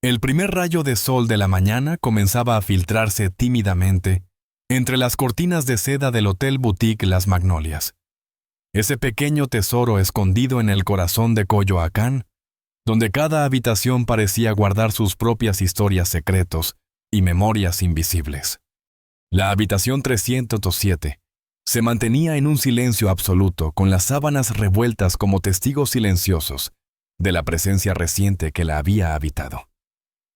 El primer rayo de sol de la mañana comenzaba a filtrarse tímidamente entre las cortinas de seda del Hotel Boutique Las Magnolias. Ese pequeño tesoro escondido en el corazón de Coyoacán, donde cada habitación parecía guardar sus propias historias secretos y memorias invisibles. La habitación 307 se mantenía en un silencio absoluto, con las sábanas revueltas como testigos silenciosos de la presencia reciente que la había habitado.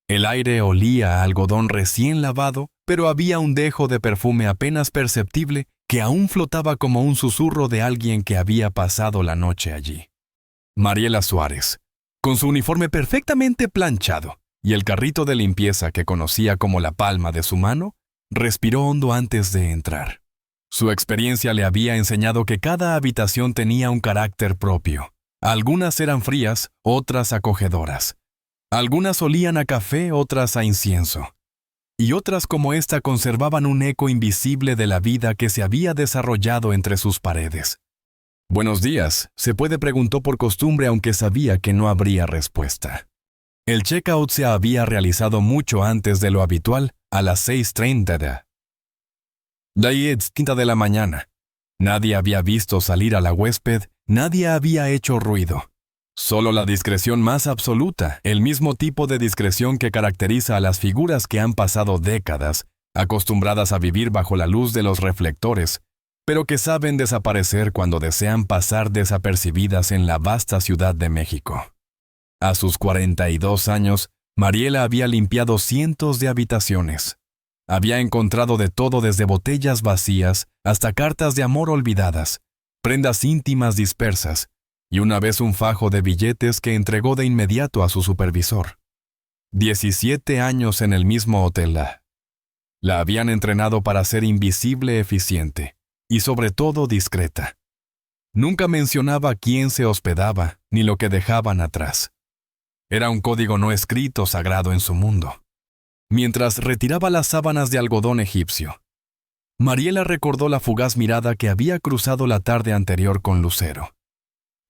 El aire olía a algodón recién lavado, pero había un dejo de perfume apenas perceptible que aún flotaba como un susurro de alguien que había pasado la noche allí. Mariela Suárez, con su uniforme perfectamente planchado y el carrito de limpieza que conocía como la palma de su mano, respiró hondo antes de entrar. Su experiencia le había enseñado que cada habitación tenía un carácter propio. Algunas eran frías, otras acogedoras. Algunas olían a café, otras a incienso. Y otras como esta conservaban un eco invisible de la vida que se había desarrollado entre sus paredes. «Buenos días», Sepúlveda preguntó por costumbre, aunque sabía que no habría respuesta. El check-out se había realizado mucho antes de lo habitual, a las 6:30 de la mañana. Nadie había visto salir a la huésped, nadie había hecho ruido. Solo la discreción más absoluta, el mismo tipo de discreción que caracteriza a las figuras que han pasado décadas, acostumbradas a vivir bajo la luz de los reflectores, pero que saben desaparecer cuando desean pasar desapercibidas en la vasta Ciudad de México. A sus 42 años, Mariela había limpiado cientos de habitaciones. Había encontrado de todo, desde botellas vacías hasta cartas de amor olvidadas, prendas íntimas dispersas, y una vez un fajo de billetes que entregó de inmediato a su supervisor. 17 años en el mismo hotel. La habían entrenado para ser invisible, eficiente y sobre todo discreta. Nunca mencionaba quién se hospedaba ni lo que dejaban atrás. Era un código no escrito sagrado en su mundo. Mientras retiraba las sábanas de algodón egipcio, Mariela recordó la fugaz mirada que había cruzado la tarde anterior con Lucero,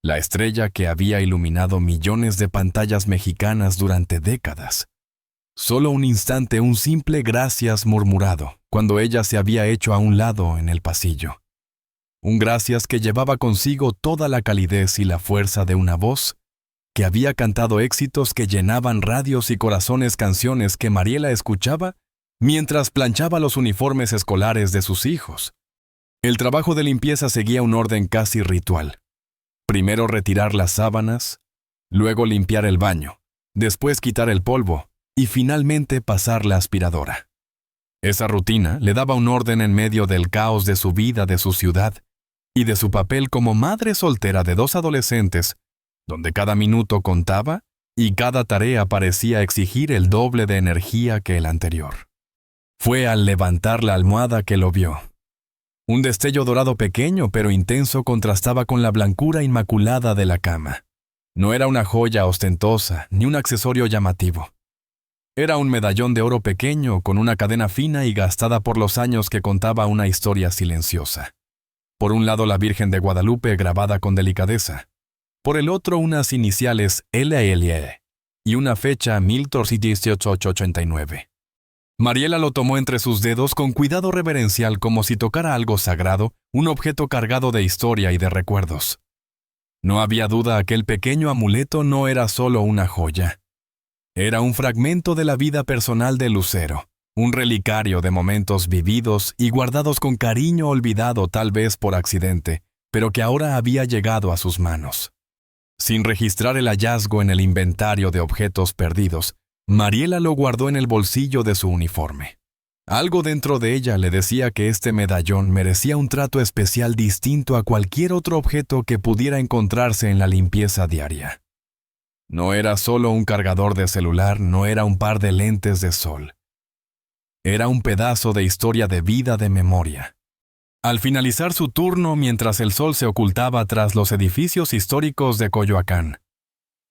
la estrella que había iluminado millones de pantallas mexicanas durante décadas. Solo un instante, un simple gracias murmurado, cuando ella se había hecho a un lado en el pasillo. Un gracias que llevaba consigo toda la calidez y la fuerza de una voz que había cantado éxitos que llenaban radios y corazones, canciones que Mariela escuchaba mientras planchaba los uniformes escolares de sus hijos. El trabajo de limpieza seguía un orden casi ritual. Primero retirar las sábanas, luego limpiar el baño, después quitar el polvo y finalmente pasar la aspiradora. Esa rutina le daba un orden en medio del caos de su vida, de su ciudad y de su papel como madre soltera de 2 adolescentes, donde cada minuto contaba y cada tarea parecía exigir el doble de energía que el anterior. Fue al levantar la almohada que lo vio. Un destello dorado pequeño pero intenso contrastaba con la blancura inmaculada de la cama. No era una joya ostentosa ni un accesorio llamativo. Era un medallón de oro pequeño con una cadena fina y gastada por los años que contaba una historia silenciosa. Por un lado la Virgen de Guadalupe grabada con delicadeza. Por el otro unas iniciales LL y una fecha 1889. Mariela lo tomó entre sus dedos con cuidado reverencial, como si tocara algo sagrado, un objeto cargado de historia y de recuerdos. No había duda, aquel pequeño amuleto no era solo una joya. Era un fragmento de la vida personal de Lucero, un relicario de momentos vividos y guardados con cariño, olvidado tal vez por accidente, pero que ahora había llegado a sus manos. Sin registrar el hallazgo en el inventario de objetos perdidos, Mariela lo guardó en el bolsillo de su uniforme. Algo dentro de ella le decía que este medallón merecía un trato especial distinto a cualquier otro objeto que pudiera encontrarse en la limpieza diaria. No era solo un cargador de celular, no era un par de lentes de sol. Era un pedazo de historia, de vida, de memoria. Al finalizar su turno, mientras el sol se ocultaba tras los edificios históricos de Coyoacán,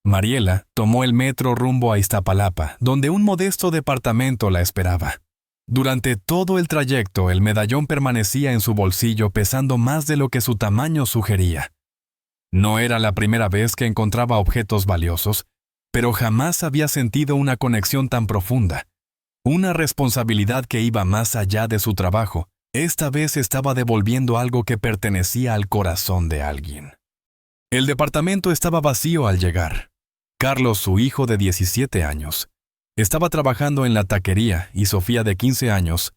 Mariela tomó el metro rumbo a Iztapalapa, donde un modesto departamento la esperaba. Durante todo el trayecto, el medallón permanecía en su bolsillo, pesando más de lo que su tamaño sugería. No era la primera vez que encontraba objetos valiosos, pero jamás había sentido una conexión tan profunda. Una responsabilidad que iba más allá de su trabajo. Esta vez estaba devolviendo algo que pertenecía al corazón de alguien. El departamento estaba vacío al llegar. Carlos, su hijo de 17 años, estaba trabajando en la taquería y Sofía, de 15 años,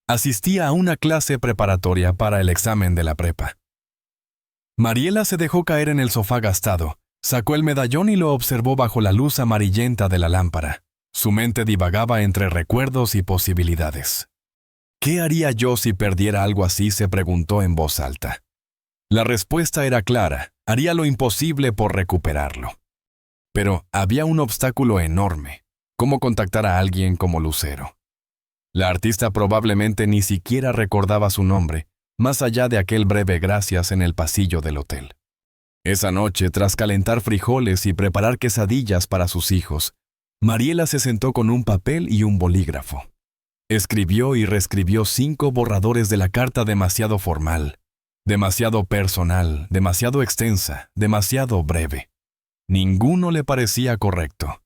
asistía a una clase preparatoria para el examen de la prepa. Mariela se dejó caer en el sofá gastado, sacó el medallón y lo observó bajo la luz amarillenta de la lámpara. Su mente divagaba entre recuerdos y posibilidades. ¿Qué haría yo si perdiera algo así?, se preguntó en voz alta. La respuesta era clara: haría lo imposible por recuperarlo. Pero había un obstáculo enorme: cómo contactar a alguien como Lucero. La artista probablemente ni siquiera recordaba su nombre, más allá de aquel breve gracias en el pasillo del hotel. Esa noche, tras calentar frijoles y preparar quesadillas para sus hijos, Mariela se sentó con un papel y un bolígrafo. Escribió y reescribió 5 borradores de la carta demasiado formal, demasiado personal, demasiado extensa, demasiado breve. Ninguno le parecía correcto.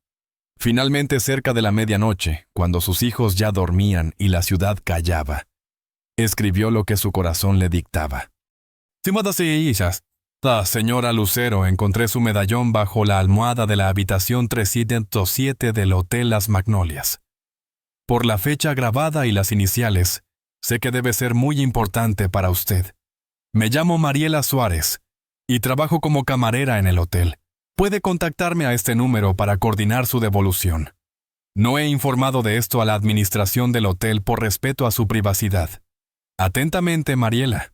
Finalmente, cerca de la medianoche, cuando sus hijos ya dormían y la ciudad callaba, escribió lo que su corazón le dictaba. Estimadas hijas, la señora Lucero, encontré su medallón bajo la almohada de la habitación 307 del Hotel Las Magnolias. Por la fecha grabada y las iniciales, sé que debe ser muy importante para usted. Me llamo Mariela Suárez y trabajo como camarera en el hotel. Puede contactarme a este número para coordinar su devolución. No he informado de esto a la administración del hotel por respeto a su privacidad. Atentamente, Mariela.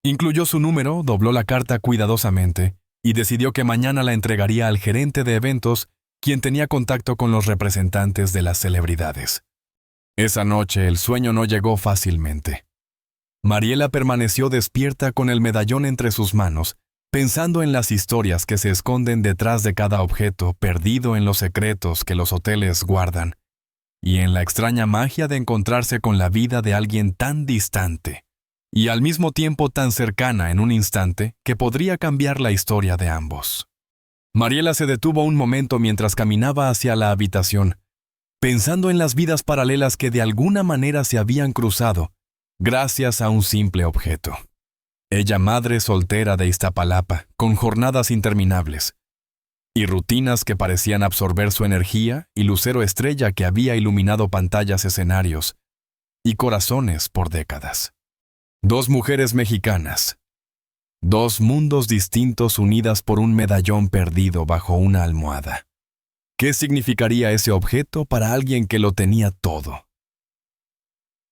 Incluyó su número, dobló la carta cuidadosamente y decidió que mañana la entregaría al gerente de eventos, quien tenía contacto con los representantes de las celebridades. Esa noche el sueño no llegó fácilmente. Mariela permaneció despierta con el medallón entre sus manos, pensando en las historias que se esconden detrás de cada objeto, perdido en los secretos que los hoteles guardan, y en la extraña magia de encontrarse con la vida de alguien tan distante, y al mismo tiempo tan cercana en un instante que podría cambiar la historia de ambos. Mariela se detuvo un momento mientras caminaba hacia la habitación, pensando en las vidas paralelas que de alguna manera se habían cruzado, gracias a un simple objeto. Ella, madre soltera de Iztapalapa, con jornadas interminables, y rutinas que parecían absorber su energía, y Lucero estrella que había iluminado pantallas, escenarios y corazones por décadas. 2 mujeres mexicanas. 2 mundos distintos unidas por un medallón perdido bajo una almohada. ¿Qué significaría ese objeto para alguien que lo tenía todo?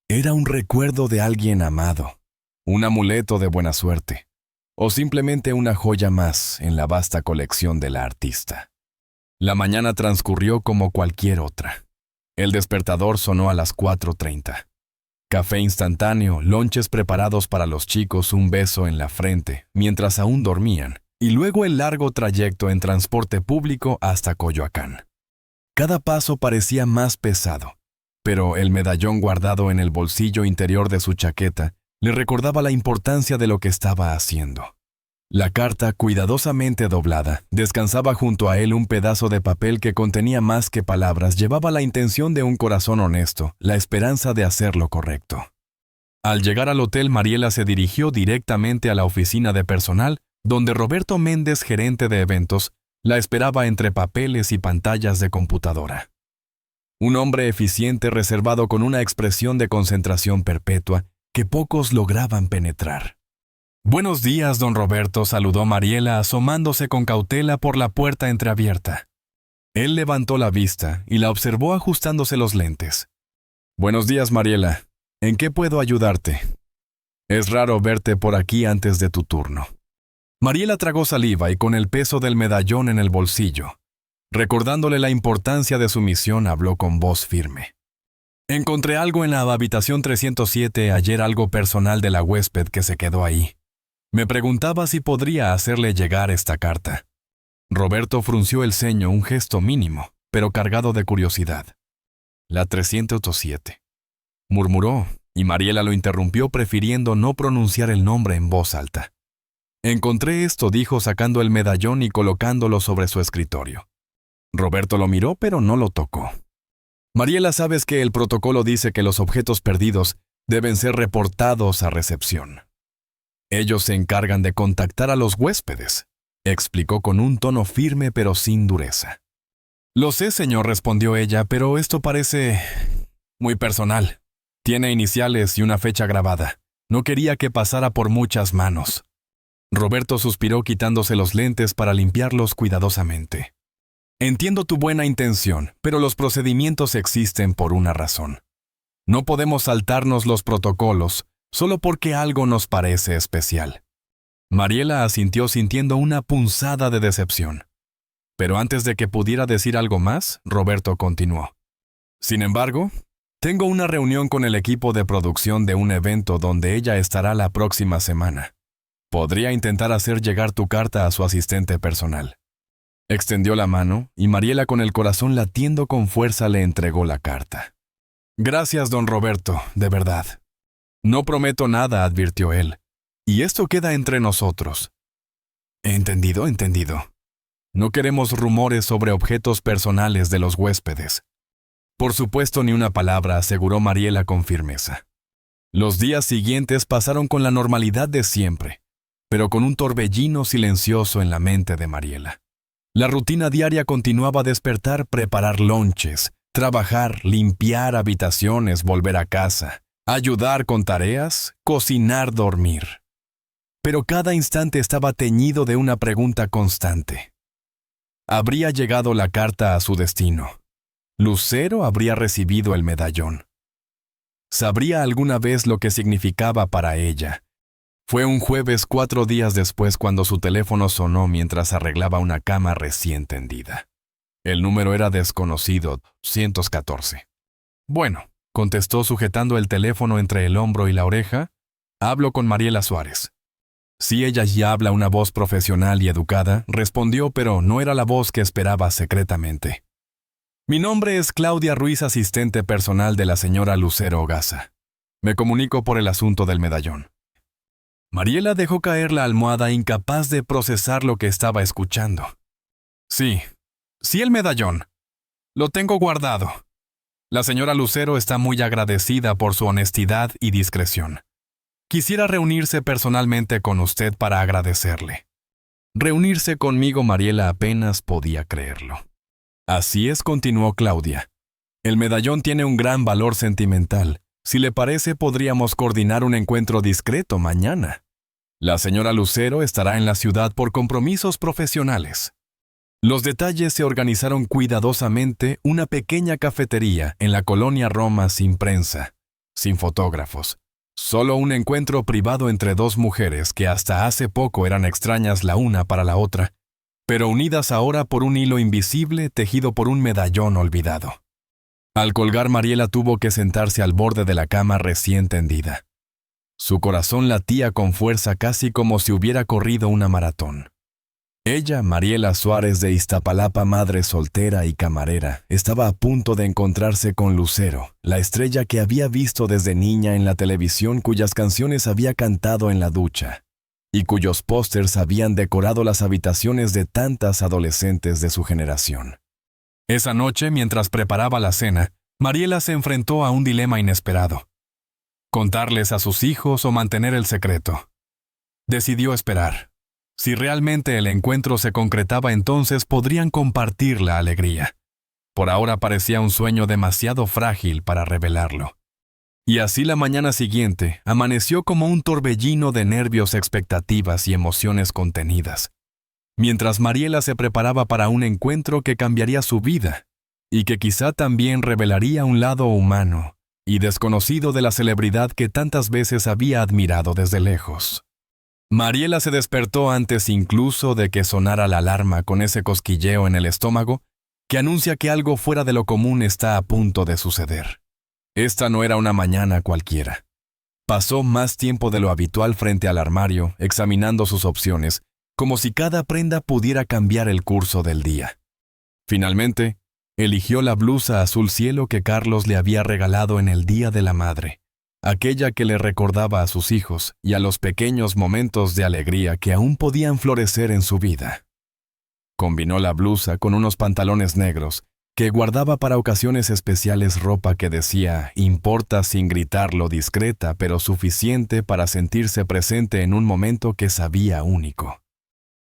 Era un recuerdo de alguien amado, un amuleto de buena suerte, o simplemente una joya más en la vasta colección de la artista. La mañana transcurrió como cualquier otra. El despertador sonó a las 4:30. Café instantáneo, lonches preparados para los chicos, un beso en la frente mientras aún dormían, y luego el largo trayecto en transporte público hasta Coyoacán. Cada paso parecía más pesado, pero el medallón guardado en el bolsillo interior de su chaqueta le recordaba la importancia de lo que estaba haciendo. La carta, cuidadosamente doblada, descansaba junto a él. Un pedazo de papel que contenía más que palabras, llevaba la intención de un corazón honesto, la esperanza de hacer lo correcto. Al llegar al hotel, Mariela se dirigió directamente a la oficina de personal, donde Roberto Méndez, gerente de eventos, la esperaba entre papeles y pantallas de computadora. Un hombre eficiente, reservado, con una expresión de concentración perpetua que pocos lograban penetrar. «Buenos días, don Roberto», saludó Mariela, asomándose con cautela por la puerta entreabierta. Él levantó la vista y la observó ajustándose los lentes. «Buenos días, Mariela. ¿En qué puedo ayudarte? Es raro verte por aquí antes de tu turno». Mariela tragó saliva y, con el peso del medallón en el bolsillo, recordándole la importancia de su misión, habló con voz firme. «Encontré algo en la habitación 307 ayer, algo personal de la huésped que se quedó ahí. Me preguntaba si podría hacerle llegar esta carta». Roberto frunció el ceño, un gesto mínimo, pero cargado de curiosidad. «La 307», murmuró, y Mariela lo interrumpió, prefiriendo no pronunciar el nombre en voz alta. «Encontré esto», dijo, sacando el medallón y colocándolo sobre su escritorio. Roberto lo miró, pero no lo tocó. Mariela, sabes que el protocolo dice que los objetos perdidos deben ser reportados a recepción. Ellos se encargan de contactar a los huéspedes, explicó con un tono firme pero sin dureza. Lo sé, señor, respondió ella, pero esto parece muy personal. Tiene iniciales y una fecha grabada. No quería que pasara por muchas manos. Roberto suspiró quitándose los lentes para limpiarlos cuidadosamente. Entiendo tu buena intención, pero los procedimientos existen por una razón. No podemos saltarnos los protocolos solo porque algo nos parece especial. Mariela asintió sintiendo una punzada de decepción. Pero antes de que pudiera decir algo más, Roberto continuó. Sin embargo, tengo una reunión con el equipo de producción de un evento donde ella estará la próxima semana. Podría intentar hacer llegar tu carta a su asistente personal. Extendió la mano y Mariela, con el corazón latiendo con fuerza, le entregó la carta. Gracias, don Roberto, de verdad. No prometo nada, advirtió él. Y esto queda entre nosotros. Entendido. No queremos rumores sobre objetos personales de los huéspedes. Por supuesto, ni una palabra, aseguró Mariela con firmeza. Los días siguientes pasaron con la normalidad de siempre, pero con un torbellino silencioso en la mente de Mariela. La rutina diaria continuaba: despertar, preparar lonches, trabajar, limpiar habitaciones, volver a casa, ayudar con tareas, cocinar, dormir. Pero cada instante estaba teñido de una pregunta constante. ¿Habría llegado la carta a su destino? ¿Lucero habría recibido el medallón? ¿Sabría alguna vez lo que significaba para ella? Fue un jueves 4 días después cuando su teléfono sonó mientras arreglaba una cama recién tendida. El número era desconocido, 114. Bueno, contestó sujetando el teléfono entre el hombro y la oreja. Hablo con Mariela Suárez. Sí, ella ya habla una voz profesional y educada, respondió, pero no era la voz que esperaba secretamente. Mi nombre es Claudia Ruiz, asistente personal de la señora Lucero Ogasa. Me comunico por el asunto del medallón. Mariela dejó caer la almohada, incapaz de procesar lo que estaba escuchando. Sí, el medallón. Lo tengo guardado. La señora Lucero está muy agradecida por su honestidad y discreción. Quisiera reunirse personalmente con usted para agradecerle. Reunirse conmigo, Mariela apenas podía creerlo. Así es, continuó Claudia. El medallón tiene un gran valor sentimental. Si le parece, podríamos coordinar un encuentro discreto mañana. La señora Lucero estará en la ciudad por compromisos profesionales. Los detalles se organizaron cuidadosamente: una pequeña cafetería en la colonia Roma, sin prensa, sin fotógrafos. Solo un encuentro privado entre dos mujeres que hasta hace poco eran extrañas la una para la otra, pero unidas ahora por un hilo invisible tejido por un medallón olvidado. Al colgar, Mariela tuvo que sentarse al borde de la cama recién tendida. Su corazón latía con fuerza, casi como si hubiera corrido una maratón. Ella, Mariela Suárez de Iztapalapa, madre soltera y camarera, estaba a punto de encontrarse con Lucero, la estrella que había visto desde niña en la televisión, cuyas canciones había cantado en la ducha, y cuyos pósters habían decorado las habitaciones de tantas adolescentes de su generación. Esa noche, mientras preparaba la cena, Mariela se enfrentó a un dilema inesperado: contarles a sus hijos o mantener el secreto. Decidió esperar. Si realmente el encuentro se concretaba, entonces podrían compartir la alegría. Por ahora parecía un sueño demasiado frágil para revelarlo. Y así la mañana siguiente amaneció como un torbellino de nervios, expectativas y emociones contenidas. Mientras Mariela se preparaba para un encuentro que cambiaría su vida y que quizá también revelaría un lado humano y desconocido de la celebridad que tantas veces había admirado desde lejos. Mariela se despertó antes incluso de que sonara la alarma, con ese cosquilleo en el estómago que anuncia que algo fuera de lo común está a punto de suceder. Esta no era una mañana cualquiera. Pasó más tiempo de lo habitual frente al armario, examinando sus opciones, como si cada prenda pudiera cambiar el curso del día. Finalmente, eligió la blusa azul cielo que Carlos le había regalado en el Día de la Madre, aquella que le recordaba a sus hijos y a los pequeños momentos de alegría que aún podían florecer en su vida. Combinó la blusa con unos pantalones negros, que guardaba para ocasiones especiales ropa que decía importa sin gritarlo, discreta pero suficiente para sentirse presente en un momento que sabía único.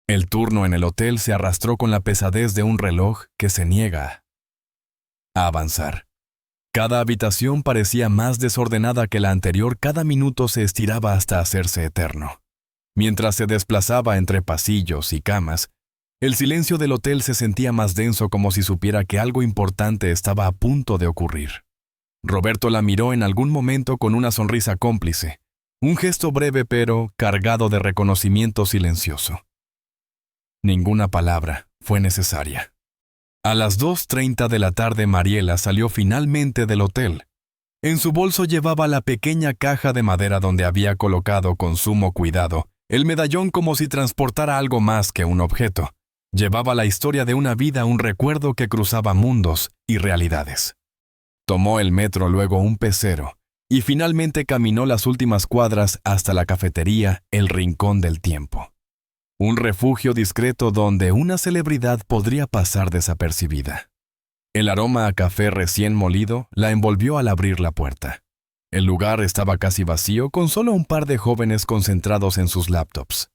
El turno en el hotel se arrastró con la pesadez de un reloj que se niega a avanzar. Cada habitación parecía más desordenada que la anterior, cada minuto se estiraba hasta hacerse eterno. Mientras se desplazaba entre pasillos y camas, el silencio del hotel se sentía más denso, como si supiera que algo importante estaba a punto de ocurrir. Roberto la miró en algún momento con una sonrisa cómplice, un gesto breve pero cargado de reconocimiento silencioso. Ninguna palabra fue necesaria. A las 2:30 de la tarde Mariela salió finalmente del hotel. En su bolso llevaba la pequeña caja de madera donde había colocado con sumo cuidado el medallón, como si transportara algo más que un objeto. Llevaba la historia de una vida, un recuerdo que cruzaba mundos y realidades. Tomó el metro, luego un pecero, y finalmente caminó las últimas cuadras hasta la cafetería El Rincón del Tiempo. Un refugio discreto donde una celebridad podría pasar desapercibida. El aroma a café recién molido la envolvió al abrir la puerta. El lugar estaba casi vacío, con solo un par de jóvenes concentrados en sus laptops.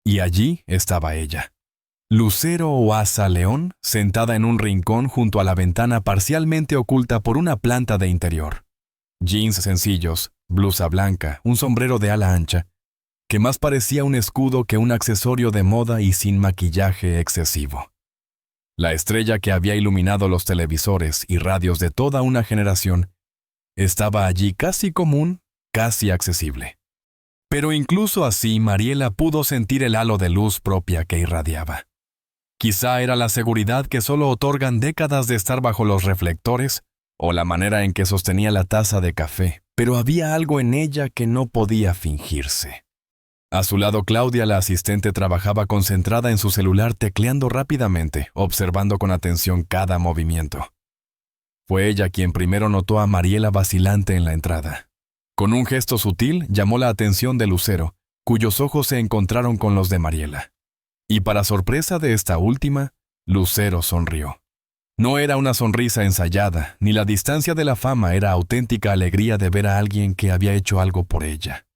Y allí estaba ella. Lucero Oasa León, sentada en un rincón junto a la ventana parcialmente oculta por una planta de interior. Jeans sencillos, blusa blanca, un sombrero de ala ancha, que más parecía un escudo que un accesorio de moda, y sin maquillaje excesivo. La estrella que había iluminado los televisores y radios de toda una generación estaba allí, casi común, casi accesible. Pero incluso así Mariela pudo sentir el halo de luz propia que irradiaba. Quizá era la seguridad que solo otorgan décadas de estar bajo los reflectores, o la manera en que sostenía la taza de café, pero había algo en ella que no podía fingirse. A su lado Claudia, la asistente, trabajaba concentrada en su celular, tecleando rápidamente, observando con atención cada movimiento. Fue ella quien primero notó a Mariela vacilante en la entrada. Con un gesto sutil llamó la atención de Lucero, cuyos ojos se encontraron con los de Mariela. Y para sorpresa de esta última, Lucero sonrió. No era una sonrisa ensayada, ni la distancia de la fama, era auténtica alegría de ver a alguien que había hecho algo por ella.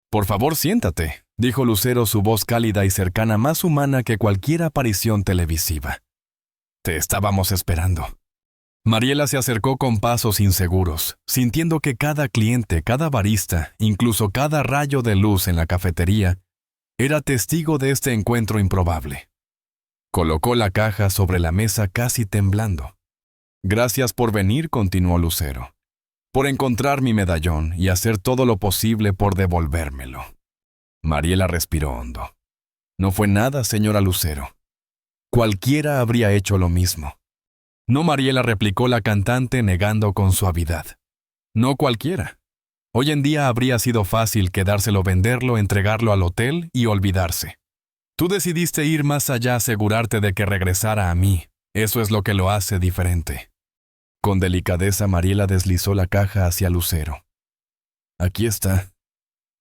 «Por favor, siéntate», dijo Lucero, su voz cálida y cercana, más humana que cualquier aparición televisiva. «Te estábamos esperando». Mariela se acercó con pasos inseguros, sintiendo que cada cliente, cada barista, incluso cada rayo de luz en la cafetería, era testigo de este encuentro improbable. Colocó la caja sobre la mesa casi temblando. «Gracias por venir», continuó Lucero, «por encontrar mi medallón y hacer todo lo posible por devolvérmelo». Mariela respiró hondo. «No fue nada, señora Lucero. Cualquiera habría hecho lo mismo». «No, Mariela», replicó la cantante negando con suavidad. «No cualquiera. Hoy en día habría sido fácil quedárselo, venderlo, entregarlo al hotel y olvidarse. Tú decidiste ir más allá, asegurarte de que regresara a mí. Eso es lo que lo hace diferente». Con delicadeza Mariela deslizó la caja hacia Lucero. «Aquí está».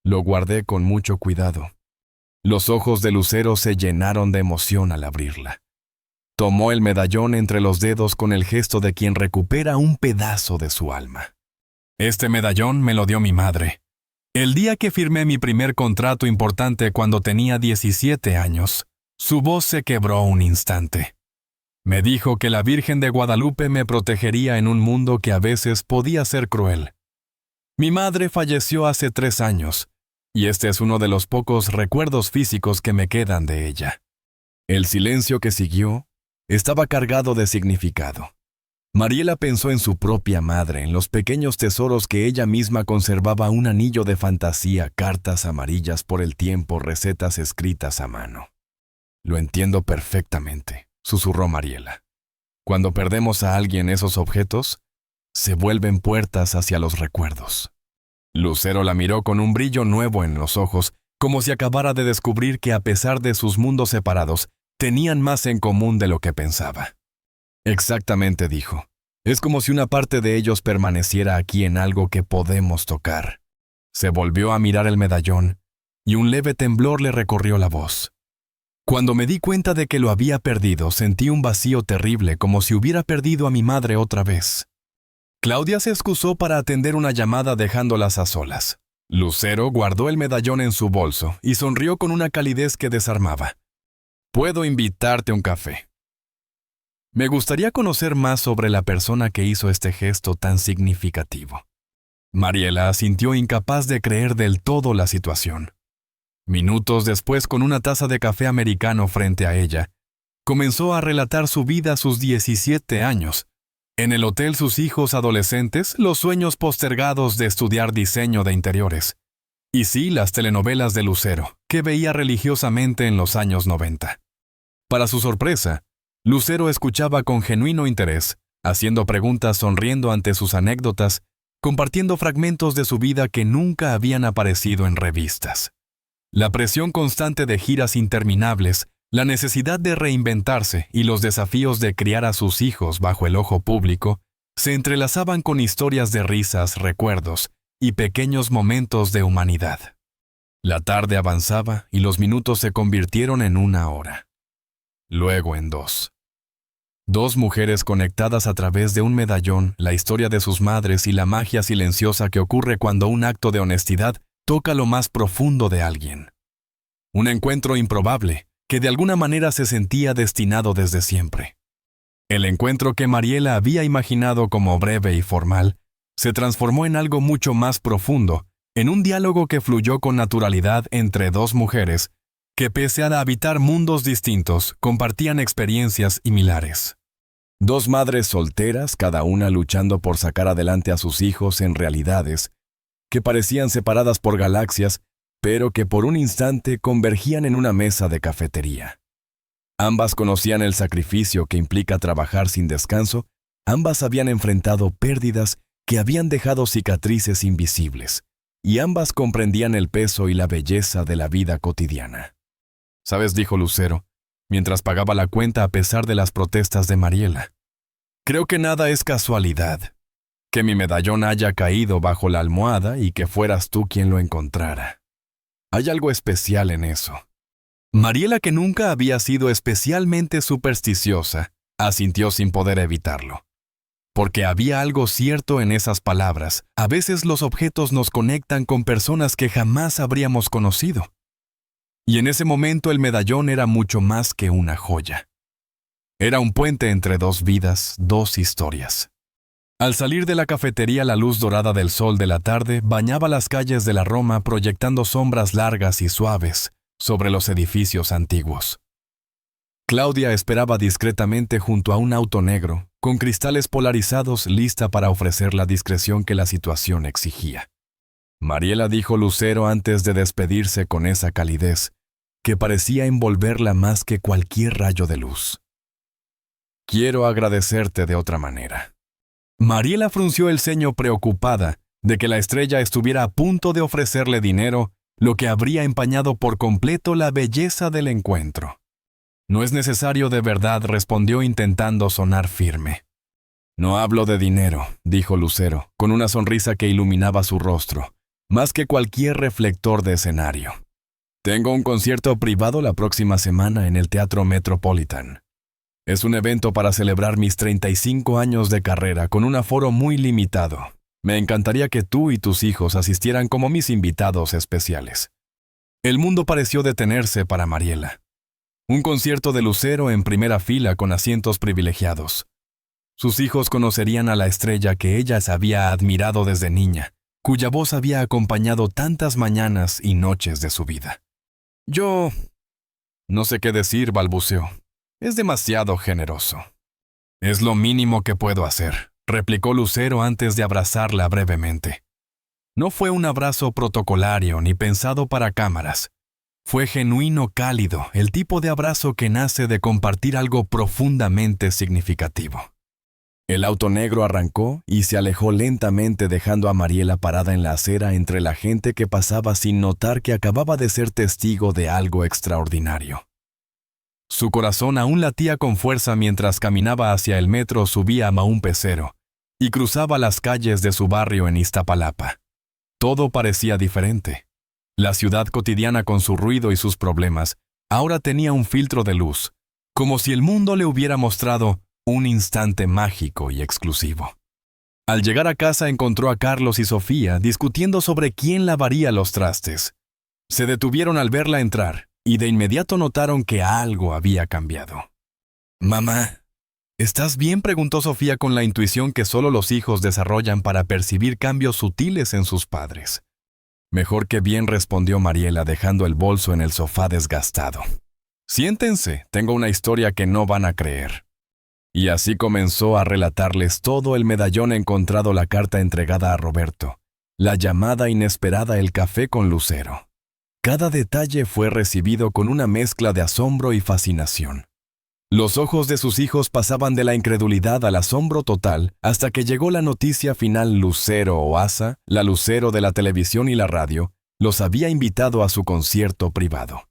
Lo guardé con mucho cuidado. Los ojos de Lucero se llenaron de emoción al abrirla. Tomó el medallón entre los dedos con el gesto de quien recupera un pedazo de su alma. «Este medallón me lo dio mi madre. El día que firmé mi primer contrato importante, cuando tenía 17 años, su voz se quebró un instante. Me dijo que la Virgen de Guadalupe me protegería en un mundo que a veces podía ser cruel. Mi madre falleció hace 3 años, y este es uno de los pocos recuerdos físicos que me quedan de ella». El silencio que siguió estaba cargado de significado. Mariela pensó en su propia madre, en los pequeños tesoros que ella misma conservaba, un anillo de fantasía, cartas amarillas por el tiempo, recetas escritas a mano. «Lo entiendo perfectamente», susurró Mariela. «Cuando perdemos a alguien, esos objetos se vuelven puertas hacia los recuerdos». Lucero la miró con un brillo nuevo en los ojos, como si acabara de descubrir que, a pesar de sus mundos separados, tenían más en común de lo que pensaba. «Exactamente», dijo. «Es como si una parte de ellos permaneciera aquí, en algo que podemos tocar». Se volvió a mirar el medallón, y un leve temblor le recorrió la voz. Cuando me di cuenta de que lo había perdido, sentí un vacío terrible, como si hubiera perdido a mi madre otra vez. Claudia se excusó para atender una llamada dejándolas a solas. Lucero guardó el medallón en su bolso y sonrió con una calidez que desarmaba. «Puedo invitarte a un café». Me gustaría conocer más sobre la persona que hizo este gesto tan significativo. Mariela asintió, incapaz de creer del todo la situación. Minutos después, con una taza de café americano frente a ella, comenzó a relatar su vida a sus 17 años. En el hotel, sus hijos adolescentes, los sueños postergados de estudiar diseño de interiores. Y sí, las telenovelas de Lucero, que veía religiosamente en los años 90. Para su sorpresa, Lucero escuchaba con genuino interés, haciendo preguntas, sonriendo ante sus anécdotas, compartiendo fragmentos de su vida que nunca habían aparecido en revistas. La presión constante de giras interminables, la necesidad de reinventarse y los desafíos de criar a sus hijos bajo el ojo público se entrelazaban con historias de risas, recuerdos y pequeños momentos de humanidad. La tarde avanzaba y los minutos se convirtieron en 1 hora. Luego en 2. 2 mujeres conectadas a través de un medallón, la historia de sus madres y la magia silenciosa que ocurre cuando un acto de honestidad toca lo más profundo de alguien. Un encuentro improbable, que de alguna manera se sentía destinado desde siempre. El encuentro que Mariela había imaginado como breve y formal, se transformó en algo mucho más profundo, en un diálogo que fluyó con naturalidad entre 2 mujeres, que pese a habitar mundos distintos, compartían experiencias similares. 2 madres solteras, cada una luchando por sacar adelante a sus hijos en realidades que parecían separadas por galaxias, pero que por un instante convergían en una mesa de cafetería. Ambas conocían el sacrificio que implica trabajar sin descanso, ambas habían enfrentado pérdidas que habían dejado cicatrices invisibles, y ambas comprendían el peso y la belleza de la vida cotidiana. «¿Sabes?», dijo Lucero, mientras pagaba la cuenta a pesar de las protestas de Mariela. «Creo que nada es casualidad. Que mi medallón haya caído bajo la almohada y que fueras tú quien lo encontrara. Hay algo especial en eso». Mariela, que nunca había sido especialmente supersticiosa, asintió sin poder evitarlo. Porque había algo cierto en esas palabras. A veces los objetos nos conectan con personas que jamás habríamos conocido. Y en ese momento el medallón era mucho más que una joya. Era un puente entre 2 vidas, 2 historias. Al salir de la cafetería, la luz dorada del sol de la tarde bañaba las calles de la Roma, proyectando sombras largas y suaves sobre los edificios antiguos. Claudia esperaba discretamente junto a un auto negro, con cristales polarizados, lista para ofrecer la discreción que la situación exigía. Mariela, dijo Lucero antes de despedirse con esa calidez, que parecía envolverla más que cualquier rayo de luz. «Quiero agradecerte de otra manera». Mariela frunció el ceño preocupada de que la estrella estuviera a punto de ofrecerle dinero, lo que habría empañado por completo la belleza del encuentro. «No es necesario de verdad», respondió intentando sonar firme. «No hablo de dinero», dijo Lucero, con una sonrisa que iluminaba su rostro, más que cualquier reflector de escenario. «Tengo un concierto privado la próxima semana en el Teatro Metropolitan. Es un evento para celebrar mis 35 años de carrera con un aforo muy limitado. Me encantaría que tú y tus hijos asistieran como mis invitados especiales». El mundo pareció detenerse para Mariela. Un concierto de Lucero en primera fila con asientos privilegiados. Sus hijos conocerían a la estrella que ella había admirado desde niña, cuya voz había acompañado tantas mañanas y noches de su vida. «Yo no sé qué decir», balbuceó. «Es demasiado generoso». «Es lo mínimo que puedo hacer», replicó Lucero antes de abrazarla brevemente. No fue un abrazo protocolario ni pensado para cámaras. Fue genuino, cálido, el tipo de abrazo que nace de compartir algo profundamente significativo. El auto negro arrancó y se alejó lentamente, dejando a Mariela parada en la acera entre la gente que pasaba sin notar que acababa de ser testigo de algo extraordinario. Su corazón aún latía con fuerza mientras caminaba hacia el metro, subía a un pecero y cruzaba las calles de su barrio en Iztapalapa. Todo parecía diferente. La ciudad cotidiana, con su ruido y sus problemas, ahora tenía un filtro de luz, como si el mundo le hubiera mostrado un instante mágico y exclusivo. Al llegar a casa encontró a Carlos y Sofía discutiendo sobre quién lavaría los trastes. Se detuvieron al verla entrar y de inmediato notaron que algo había cambiado. «Mamá, ¿estás bien?», preguntó Sofía con la intuición que solo los hijos desarrollan para percibir cambios sutiles en sus padres. «Mejor que bien», respondió Mariela dejando el bolso en el sofá desgastado. «Siéntense, tengo una historia que no van a creer». Y así comenzó a relatarles todo el medallón encontrado, la carta entregada a Roberto, la llamada inesperada, el café con Lucero. Cada detalle fue recibido con una mezcla de asombro y fascinación. Los ojos de sus hijos pasaban de la incredulidad al asombro total hasta que llegó la noticia final. Lucero Oasa, la Lucero de la televisión y la radio, los había invitado a su concierto privado.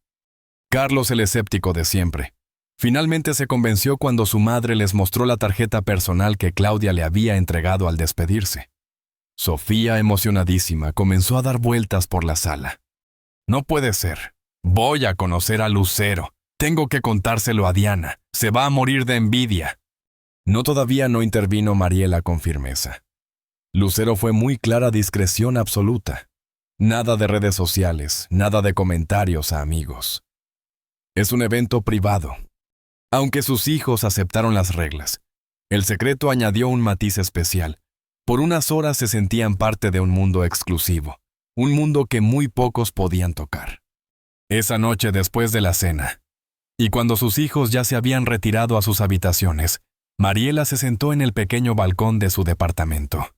Carlos, el escéptico de siempre, finalmente se convenció cuando su madre les mostró la tarjeta personal que Claudia le había entregado al despedirse. Sofía, emocionadísima, comenzó a dar vueltas por la sala. «No puede ser. Voy a conocer a Lucero. Tengo que contárselo a Diana. Se va a morir de envidia». No, todavía no, intervino Mariela con firmeza. Lucero fue muy clara: discreción absoluta. Nada de redes sociales, nada de comentarios a amigos. Es un evento privado. Aunque sus hijos aceptaron las reglas, el secreto añadió un matiz especial. Por unas horas se sentían parte de un mundo exclusivo, un mundo que muy pocos podían tocar. Esa noche, después de la cena, y cuando sus hijos ya se habían retirado a sus habitaciones, Mariela se sentó en el pequeño balcón de su departamento.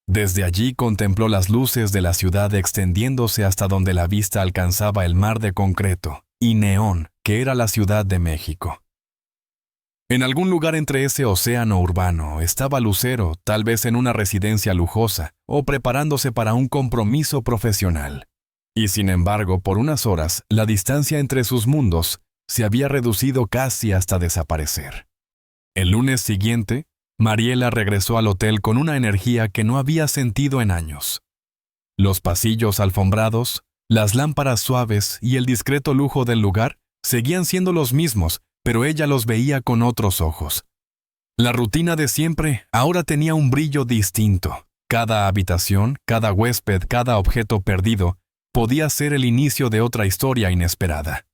Desde allí contempló las luces de la ciudad extendiéndose hasta donde la vista alcanzaba el mar de concreto y neón que era la Ciudad de México. En algún lugar entre ese océano urbano estaba Lucero, tal vez en una residencia lujosa o preparándose para un compromiso profesional. Y sin embargo, por unas horas, la distancia entre sus mundos se había reducido casi hasta desaparecer. El lunes siguiente, Mariela regresó al hotel con una energía que no había sentido en años. Los pasillos alfombrados, las lámparas suaves y el discreto lujo del lugar seguían siendo los mismos, pero ella los veía con otros ojos. La rutina de siempre ahora tenía un brillo distinto. Cada habitación, cada huésped, cada objeto perdido podía ser el inicio de otra historia inesperada.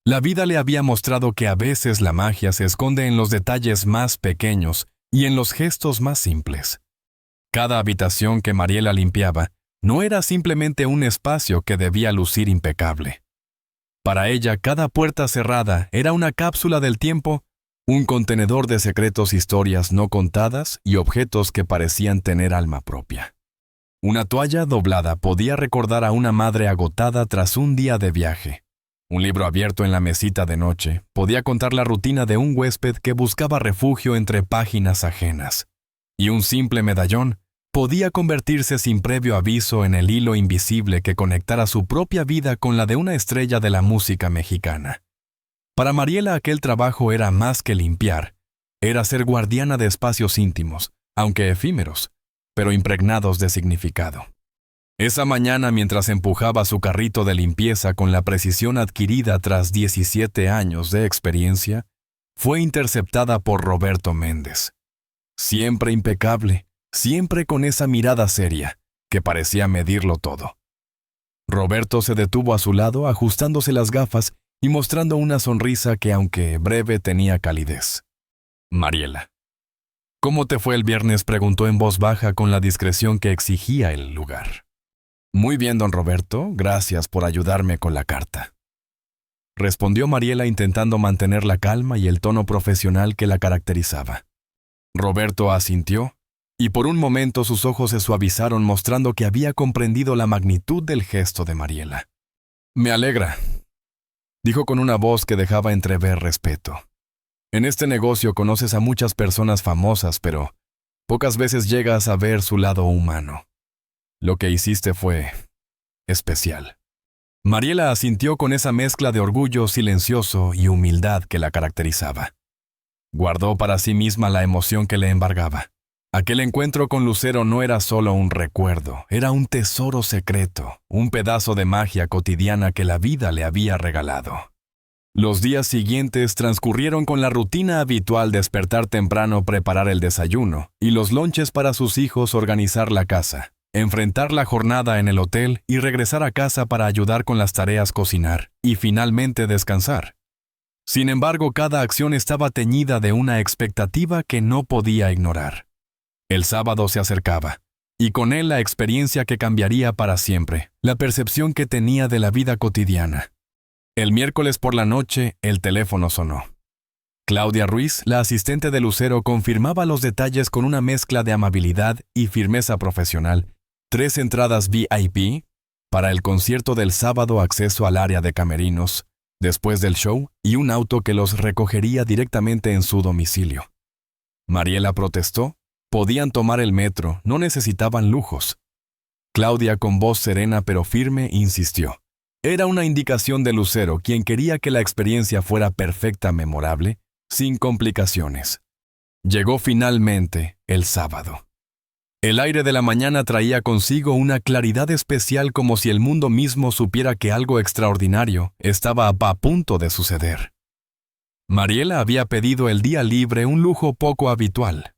La vida le había mostrado que a veces la magia se esconde en los detalles más pequeños y en los gestos más simples. Cada habitación que Mariela limpiaba no era simplemente un espacio que debía lucir impecable. Para ella, cada puerta cerrada era una cápsula del tiempo, un contenedor de secretos, historias no contadas y objetos que parecían tener alma propia. Una toalla doblada podía recordar a una madre agotada tras un día de viaje. Un libro abierto en la mesita de noche podía contar la rutina de un huésped que buscaba refugio entre páginas ajenas. Y un simple medallón podía convertirse sin previo aviso en el hilo invisible que conectara su propia vida con la de una estrella de la música mexicana. Para Mariela aquel trabajo era más que limpiar, era ser guardiana de espacios íntimos, aunque efímeros, pero impregnados de significado. Esa mañana, mientras empujaba su carrito de limpieza con la precisión adquirida tras 17 años de experiencia, fue interceptada por Roberto Méndez. Siempre impecable, siempre con esa mirada seria, que parecía medirlo todo. Roberto se detuvo a su lado, ajustándose las gafas y mostrando una sonrisa que, aunque breve, tenía calidez. «Mariela, ¿cómo te fue el viernes?», preguntó en voz baja con la discreción que exigía el lugar. «Muy bien, don Roberto, gracias por ayudarme con la carta», respondió Mariela intentando mantener la calma y el tono profesional que la caracterizaba. Roberto asintió, y por un momento sus ojos se suavizaron mostrando que había comprendido la magnitud del gesto de Mariela. «Me alegra», dijo con una voz que dejaba entrever respeto. «En este negocio conoces a muchas personas famosas, pero pocas veces llegas a ver su lado humano. Lo que hiciste fue especial». Mariela asintió con esa mezcla de orgullo silencioso y humildad que la caracterizaba. Guardó para sí misma la emoción que le embargaba. Aquel encuentro con Lucero no era solo un recuerdo, era un tesoro secreto, un pedazo de magia cotidiana que la vida le había regalado. Los días siguientes transcurrieron con la rutina habitual: despertar temprano, preparar el desayuno y los lonches para sus hijos, organizar la casa, enfrentar la jornada en el hotel y regresar a casa para ayudar con las tareas, cocinar y finalmente descansar. Sin embargo, cada acción estaba teñida de una expectativa que no podía ignorar. El sábado se acercaba, y con él la experiencia que cambiaría para siempre, la percepción que tenía de la vida cotidiana. El miércoles por la noche, el teléfono sonó. Claudia Ruiz, la asistente de Lucero, confirmaba los detalles con una mezcla de amabilidad y firmeza profesional: 3 entradas VIP para el concierto del sábado, acceso al área de camerinos después del show y un auto que los recogería directamente en su domicilio. Mariela protestó. Podían tomar el metro, no necesitaban lujos. Claudia, con voz serena pero firme, insistió. Era una indicación de Lucero, quien quería que la experiencia fuera perfecta, memorable, sin complicaciones. Llegó finalmente el sábado. El aire de la mañana traía consigo una claridad especial, como si el mundo mismo supiera que algo extraordinario estaba a punto de suceder. Mariela había pedido el día libre, un lujo poco habitual.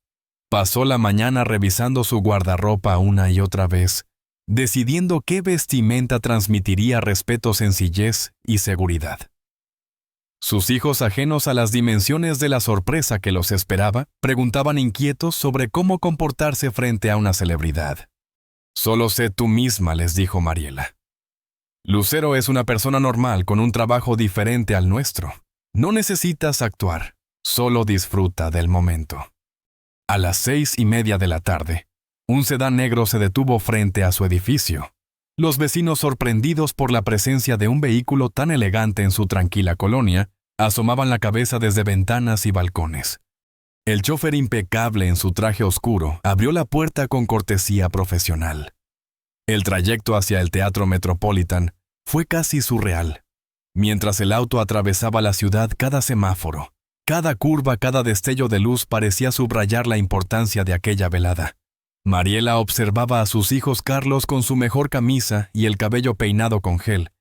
Pasó la mañana revisando su guardarropa una y otra vez, decidiendo qué vestimenta transmitiría respeto, sencillez y seguridad. Sus hijos, ajenos a las dimensiones de la sorpresa que los esperaba, preguntaban inquietos sobre cómo comportarse frente a una celebridad. «Solo sé tú misma», les dijo Mariela. «Lucero es una persona normal con un trabajo diferente al nuestro. No necesitas actuar, solo disfruta del momento». A las 6:30 de la tarde, un sedán negro se detuvo frente a su edificio. Los vecinos, sorprendidos por la presencia de un vehículo tan elegante en su tranquila colonia, asomaban la cabeza desde ventanas y balcones. El chofer, impecable en su traje oscuro, abrió la puerta con cortesía profesional. El trayecto hacia el Teatro Metropolitan fue casi surreal. Mientras el auto atravesaba la ciudad, cada semáforo, cada curva, cada destello de luz parecía subrayar la importancia de aquella velada. Mariela observaba a sus hijos: Carlos con su mejor camisa y el cabello peinado con gel,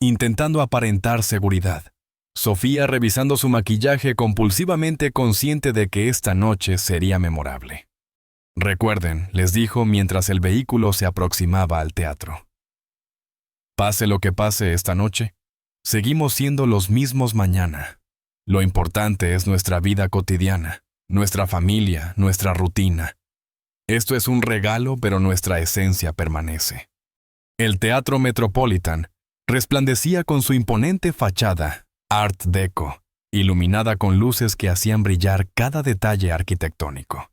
intentando aparentar seguridad. Sofía revisando su maquillaje compulsivamente, consciente de que esta noche sería memorable. «Recuerden», les dijo mientras el vehículo se aproximaba al teatro. «Pase lo que pase esta noche, seguimos siendo los mismos mañana. Lo importante es nuestra vida cotidiana, nuestra familia, nuestra rutina. Esto es un regalo, pero nuestra esencia permanece». El Teatro Metropolitan resplandecía con su imponente fachada Art Deco, iluminada con luces que hacían brillar cada detalle arquitectónico.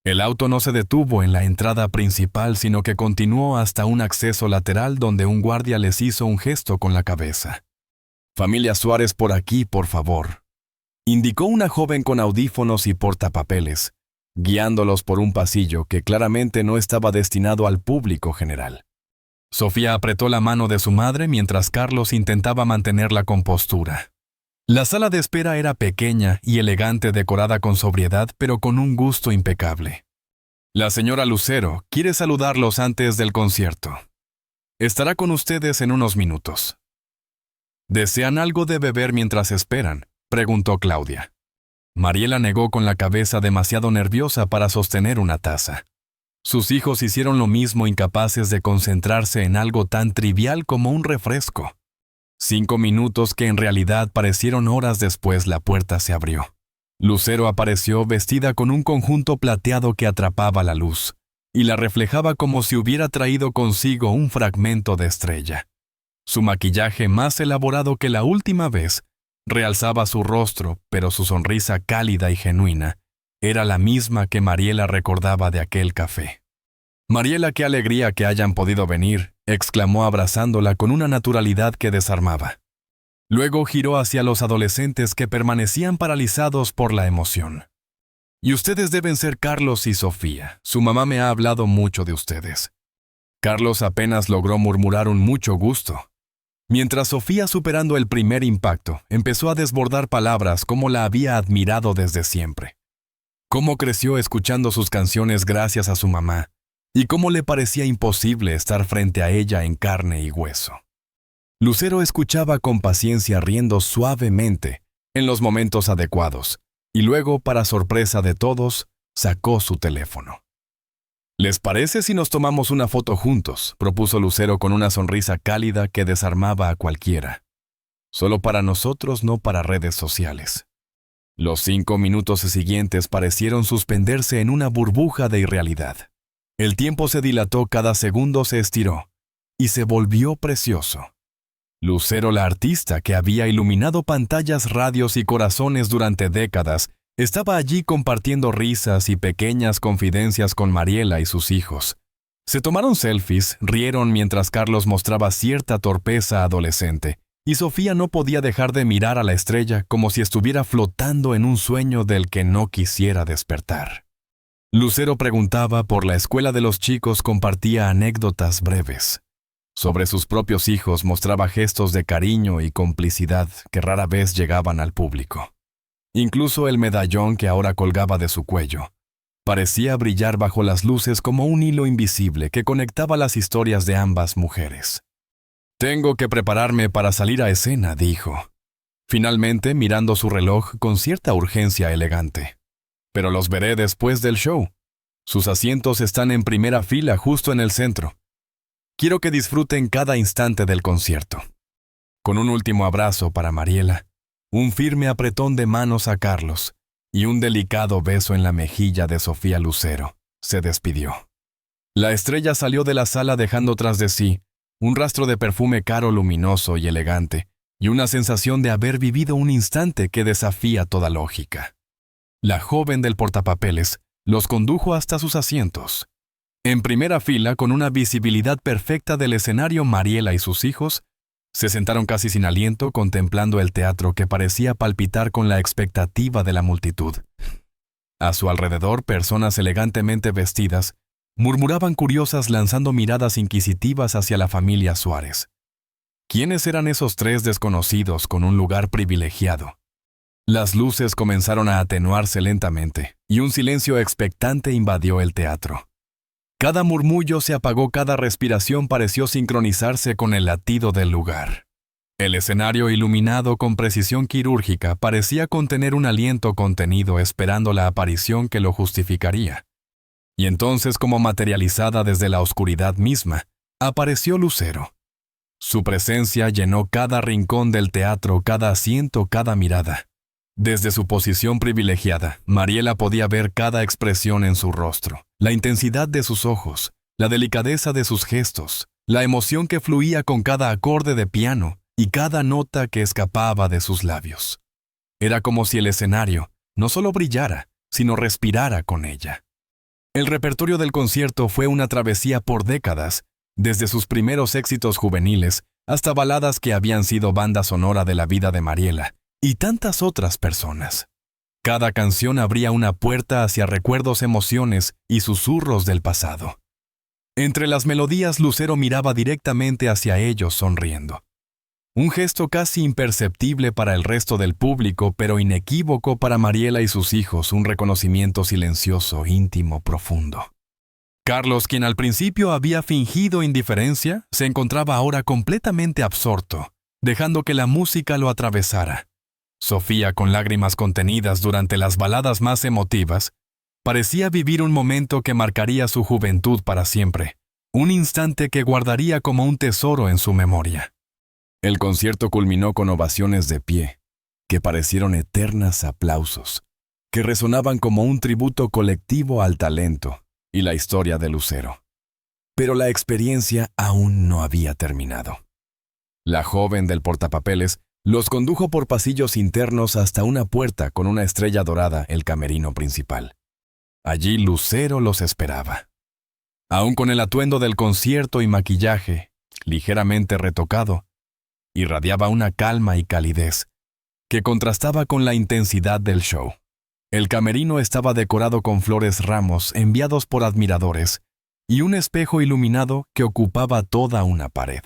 El auto no se detuvo en la entrada principal, sino que continuó hasta un acceso lateral donde un guardia les hizo un gesto con la cabeza. «Familia Suárez, por aquí, por favor», indicó una joven con audífonos y portapapeles, guiándolos por un pasillo que claramente no estaba destinado al público general. Sofía apretó la mano de su madre mientras Carlos intentaba mantener la compostura. La sala de espera era pequeña y elegante, decorada con sobriedad, pero con un gusto impecable. «La señora Lucero quiere saludarlos antes del concierto. Estará con ustedes en unos minutos». «¿Desean algo de beber mientras esperan?», preguntó Claudia. Mariela negó con la cabeza, demasiado nerviosa para sostener una taza. Sus hijos hicieron lo mismo, incapaces de concentrarse en algo tan trivial como un refresco. 5 minutos que en realidad parecieron horas después, la puerta se abrió. Lucero apareció vestida con un conjunto plateado que atrapaba la luz y la reflejaba como si hubiera traído consigo un fragmento de estrella. Su maquillaje, más elaborado que la última vez, realzaba su rostro, pero su sonrisa cálida y genuina era la misma que Mariela recordaba de aquel café. «Mariela, qué alegría que hayan podido venir», exclamó abrazándola con una naturalidad que desarmaba. Luego giró hacia los adolescentes que permanecían paralizados por la emoción. «Y ustedes deben ser Carlos y Sofía. Su mamá me ha hablado mucho de ustedes». Carlos apenas logró murmurar un «mucho gusto», mientras Sofía, superando el primer impacto, empezó a desbordar palabras como la había admirado desde siempre. Cómo creció escuchando sus canciones gracias a su mamá, y cómo le parecía imposible estar frente a ella en carne y hueso. Lucero escuchaba con paciencia riendo suavemente en los momentos adecuados, y luego, para sorpresa de todos, sacó su teléfono. «¿Les parece si nos tomamos una foto juntos?», propuso Lucero con una sonrisa cálida que desarmaba a cualquiera. «Solo para nosotros, no para redes sociales». Los 5 minutos siguientes parecieron suspenderse en una burbuja de irrealidad. El tiempo se dilató, cada segundo se estiró, y se volvió precioso. Lucero, la artista que había iluminado pantallas, radios y corazones durante décadas, estaba allí compartiendo risas y pequeñas confidencias con Mariela y sus hijos. Se tomaron selfies, rieron mientras Carlos mostraba cierta torpeza adolescente, y Sofía no podía dejar de mirar a la estrella como si estuviera flotando en un sueño del que no quisiera despertar. Lucero preguntaba por la escuela de los chicos, compartía anécdotas breves. Sobre sus propios hijos mostraba gestos de cariño y complicidad que rara vez llegaban al público. Incluso el medallón que ahora colgaba de su cuello parecía brillar bajo las luces como un hilo invisible que conectaba las historias de ambas mujeres. «Tengo que prepararme para salir a escena», dijo, finalmente mirando su reloj con cierta urgencia elegante. «Pero los veré después del show. Sus asientos están en primera fila, justo en el centro. Quiero que disfruten cada instante del concierto». Con un último abrazo para Mariela, un firme apretón de manos a Carlos y un delicado beso en la mejilla de Sofía, Lucero se despidió. La estrella salió de la sala dejando tras de sí un rastro de perfume caro, luminoso y elegante, y una sensación de haber vivido un instante que desafía toda lógica. La joven del portapapeles los condujo hasta sus asientos. En primera fila, con una visibilidad perfecta del escenario, Mariela y sus hijos se sentaron casi sin aliento, contemplando el teatro que parecía palpitar con la expectativa de la multitud. A su alrededor, personas elegantemente vestidas murmuraban curiosas, lanzando miradas inquisitivas hacia la familia Suárez. ¿Quiénes eran esos 3 desconocidos con un lugar privilegiado? Las luces comenzaron a atenuarse lentamente, y un silencio expectante invadió el teatro. Cada murmullo se apagó, cada respiración pareció sincronizarse con el latido del lugar. El escenario, iluminado con precisión quirúrgica, parecía contener un aliento contenido, esperando la aparición que lo justificaría. Y entonces, como materializada desde la oscuridad misma, apareció Lucero. Su presencia llenó cada rincón del teatro, cada asiento, cada mirada. Desde su posición privilegiada, Mariela podía ver cada expresión en su rostro, la intensidad de sus ojos, la delicadeza de sus gestos, la emoción que fluía con cada acorde de piano y cada nota que escapaba de sus labios. Era como si el escenario no solo brillara, sino respirara con ella. El repertorio del concierto fue una travesía por décadas, desde sus primeros éxitos juveniles hasta baladas que habían sido banda sonora de la vida de Mariela y tantas otras personas. Cada canción abría una puerta hacia recuerdos, emociones y susurros del pasado. Entre las melodías, Lucero miraba directamente hacia ellos sonriendo. Un gesto casi imperceptible para el resto del público, pero inequívoco para Mariela y sus hijos, un reconocimiento silencioso, íntimo, profundo. Carlos, quien al principio había fingido indiferencia, se encontraba ahora completamente absorto, dejando que la música lo atravesara. Sofía, con lágrimas contenidas durante las baladas más emotivas, parecía vivir un momento que marcaría su juventud para siempre, un instante que guardaría como un tesoro en su memoria. El concierto culminó con ovaciones de pie, que parecieron eternas aplausos, que resonaban como un tributo colectivo al talento y la historia de Lucero. Pero la experiencia aún no había terminado. La joven del portapapeles los condujo por pasillos internos hasta una puerta con una estrella dorada, el camerino principal. Allí Lucero los esperaba. Aún con el atuendo del concierto y maquillaje, ligeramente retocado, irradiaba una calma y calidez que contrastaba con la intensidad del show. El camerino estaba decorado con flores, ramos enviados por admiradores y un espejo iluminado que ocupaba toda una pared.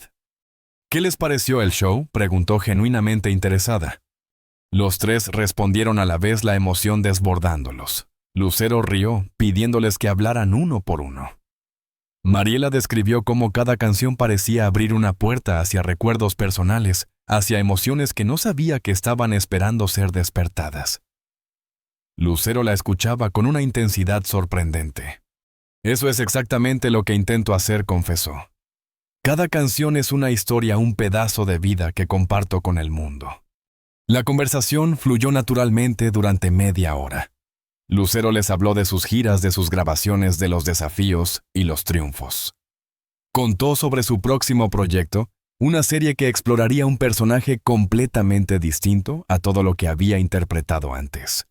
«¿Qué les pareció el show?», preguntó genuinamente interesada. Los 3 respondieron a la vez, la emoción desbordándolos. Lucero rió, pidiéndoles que hablaran uno por uno. Mariela describió cómo cada canción parecía abrir una puerta hacia recuerdos personales, hacia emociones que no sabía que estaban esperando ser despertadas. Lucero la escuchaba con una intensidad sorprendente. Eso es exactamente lo que intento hacer, confesó. Cada canción es una historia, un pedazo de vida que comparto con el mundo. La conversación fluyó naturalmente durante media hora. Lucero les habló de sus giras, de sus grabaciones, de los desafíos y los triunfos. Contó sobre su próximo proyecto, una serie que exploraría un personaje completamente distinto a todo lo que había interpretado antes.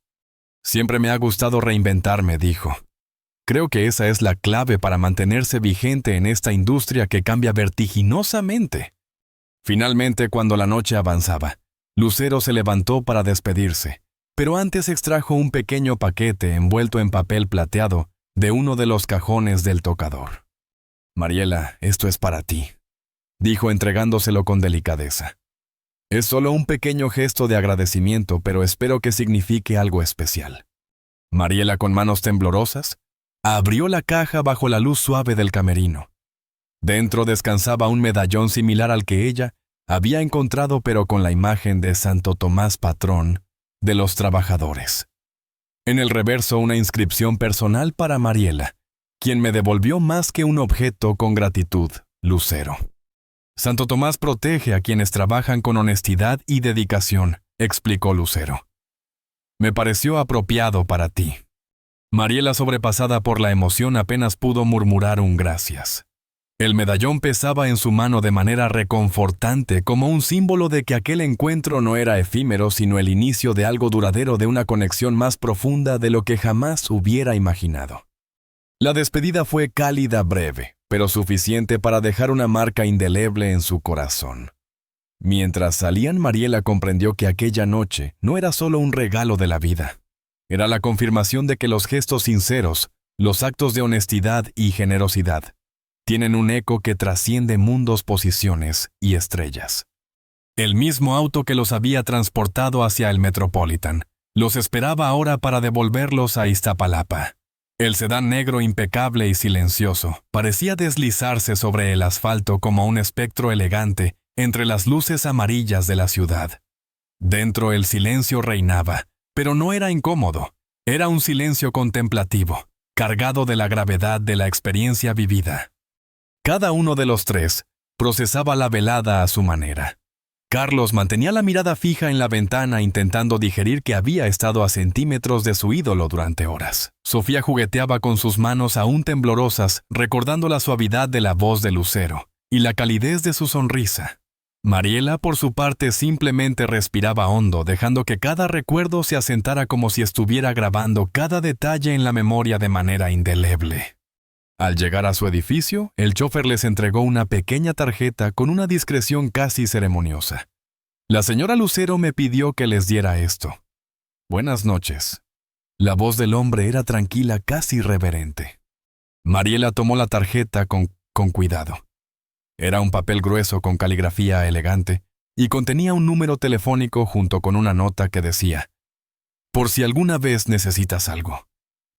Siempre me ha gustado reinventarme, dijo. Creo que esa es la clave para mantenerse vigente en esta industria que cambia vertiginosamente. Finalmente, cuando la noche avanzaba, Lucero se levantó para despedirse, pero antes extrajo un pequeño paquete envuelto en papel plateado de uno de los cajones del tocador. Mariela, esto es para ti, dijo entregándoselo con delicadeza. Es solo un pequeño gesto de agradecimiento, pero espero que signifique algo especial. Mariela, con manos temblorosas, abrió la caja bajo la luz suave del camerino. Dentro descansaba un medallón similar al que ella había encontrado, pero con la imagen de Santo Tomás, patrón de los trabajadores. En el reverso, una inscripción personal para Mariela, quien me devolvió más que un objeto con gratitud, Lucero. Santo Tomás protege a quienes trabajan con honestidad y dedicación, explicó Lucero. Me pareció apropiado para ti. Mariela, sobrepasada por la emoción, apenas pudo murmurar un gracias. El medallón pesaba en su mano de manera reconfortante, como un símbolo de que aquel encuentro no era efímero, sino el inicio de algo duradero, de una conexión más profunda de lo que jamás hubiera imaginado. La despedida fue cálida, breve, pero suficiente para dejar una marca indeleble en su corazón. Mientras salían, Mariela comprendió que aquella noche no era solo un regalo de la vida. Era la confirmación de que los gestos sinceros, los actos de honestidad y generosidad, tienen un eco que trasciende mundos, posiciones y estrellas. El mismo auto que los había transportado hacia el Metropolitan los esperaba ahora para devolverlos a Iztapalapa. El sedán negro, impecable y silencioso, parecía deslizarse sobre el asfalto como un espectro elegante entre las luces amarillas de la ciudad. Dentro el silencio reinaba, pero no era incómodo. Era un silencio contemplativo, cargado de la gravedad de la experiencia vivida. Cada uno de los tres procesaba la velada a su manera. Carlos mantenía la mirada fija en la ventana, intentando digerir que había estado a centímetros de su ídolo durante horas. Sofía jugueteaba con sus manos aún temblorosas, recordando la suavidad de la voz de Lucero y la calidez de su sonrisa. Mariela, por su parte, simplemente respiraba hondo, dejando que cada recuerdo se asentara como si estuviera grabando cada detalle en la memoria de manera indeleble. Al llegar a su edificio, el chofer les entregó una pequeña tarjeta con una discreción casi ceremoniosa. La señora Lucero me pidió que les diera esto. Buenas noches. La voz del hombre era tranquila, casi reverente. Mariela tomó la tarjeta con cuidado. Era un papel grueso con caligrafía elegante y contenía un número telefónico junto con una nota que decía: por si alguna vez necesitas algo.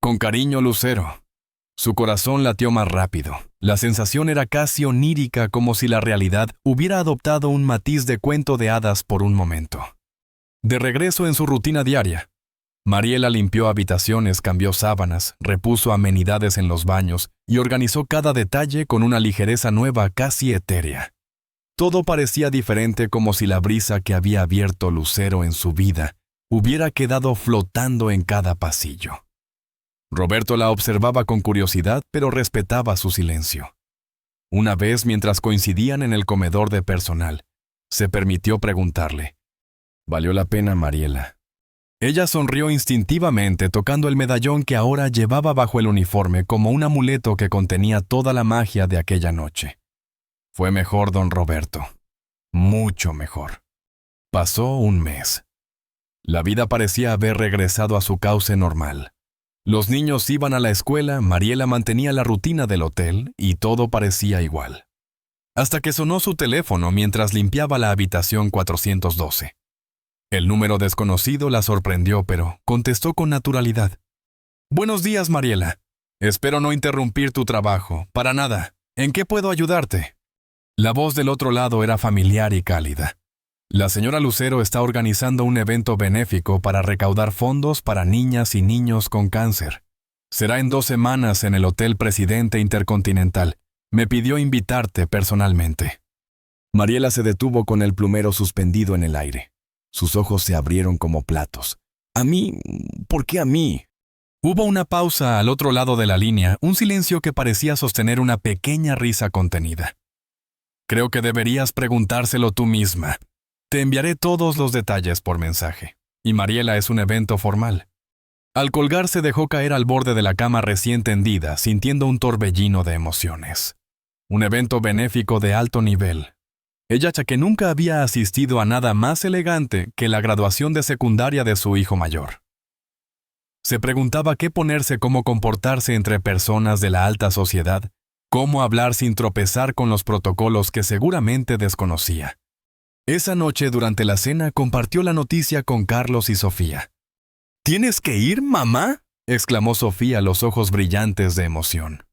Con cariño, Lucero. Su corazón latió más rápido. La sensación era casi onírica, como si la realidad hubiera adoptado un matiz de cuento de hadas por un momento. De regreso en su rutina diaria, Mariela limpió habitaciones, cambió sábanas, repuso amenidades en los baños y organizó cada detalle con una ligereza nueva, casi etérea. Todo parecía diferente, como si la brisa que había abierto Lucero en su vida hubiera quedado flotando en cada pasillo. Roberto la observaba con curiosidad, pero respetaba su silencio. Una vez, mientras coincidían en el comedor de personal, se permitió preguntarle: «¿Valió la pena, Mariela?». Ella sonrió instintivamente, tocando el medallón que ahora llevaba bajo el uniforme como un amuleto que contenía toda la magia de aquella noche. Fue mejor, don Roberto. Mucho mejor. Pasó un mes. La vida parecía haber regresado a su cauce normal. Los niños iban a la escuela, Mariela mantenía la rutina del hotel y todo parecía igual. Hasta que sonó su teléfono mientras limpiaba la habitación 412. El número desconocido la sorprendió, pero contestó con naturalidad. «Buenos días, Mariela. Espero no interrumpir tu trabajo. Para nada. ¿En qué puedo ayudarte? La voz del otro lado era familiar y cálida. La señora Lucero está organizando un evento benéfico para recaudar fondos para niñas y niños con cáncer. Será en 2 semanas en el Hotel Presidente Intercontinental. Me pidió invitarte personalmente. Mariela se detuvo con el plumero suspendido en el aire. Sus ojos se abrieron como platos. ¿A mí? ¿Por qué a mí? Hubo una pausa al otro lado de la línea, un silencio que parecía sostener una pequeña risa contenida. Creo que deberías preguntárselo tú misma. Te enviaré todos los detalles por mensaje. Y Mariela es un evento formal. Al colgar se dejó caer al borde de la cama recién tendida, sintiendo un torbellino de emociones. Un evento benéfico de alto nivel. Ella que nunca había asistido a nada más elegante que la graduación de secundaria de su hijo mayor. Se preguntaba qué ponerse, cómo comportarse entre personas de la alta sociedad, cómo hablar sin tropezar con los protocolos que seguramente desconocía. Esa noche, durante la cena, compartió la noticia con Carlos y Sofía. ¿Tienes que ir, mamá?, exclamó Sofía, los ojos brillantes de emoción.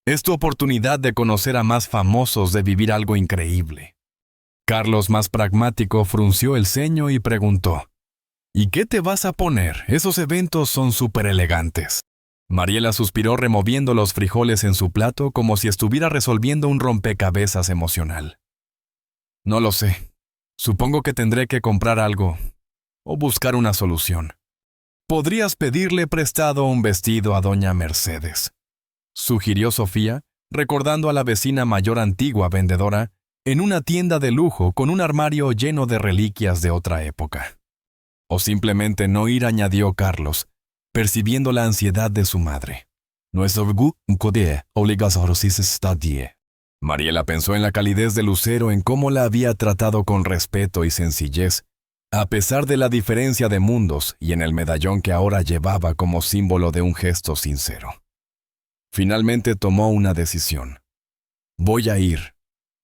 Es tu oportunidad de conocer a más famosos, de vivir algo increíble. Carlos, más pragmático, frunció el ceño y preguntó, ¿y qué te vas a poner? Esos eventos son súper elegantes. Mariela suspiró removiendo los frijoles en su plato como si estuviera resolviendo un rompecabezas emocional. No lo sé. Supongo que tendré que comprar algo o buscar una solución. Podrías pedirle prestado un vestido a doña Mercedes, sugirió Sofía, recordando a la vecina mayor antigua vendedora en una tienda de lujo con un armario lleno de reliquias de otra época. O simplemente no ir, añadió Carlos, percibiendo la ansiedad de su madre. Mariela pensó en la calidez de Lucero, en cómo la había tratado con respeto y sencillez, a pesar de la diferencia de mundos, y en el medallón que ahora llevaba como símbolo de un gesto sincero. Finalmente tomó una decisión. Voy a ir.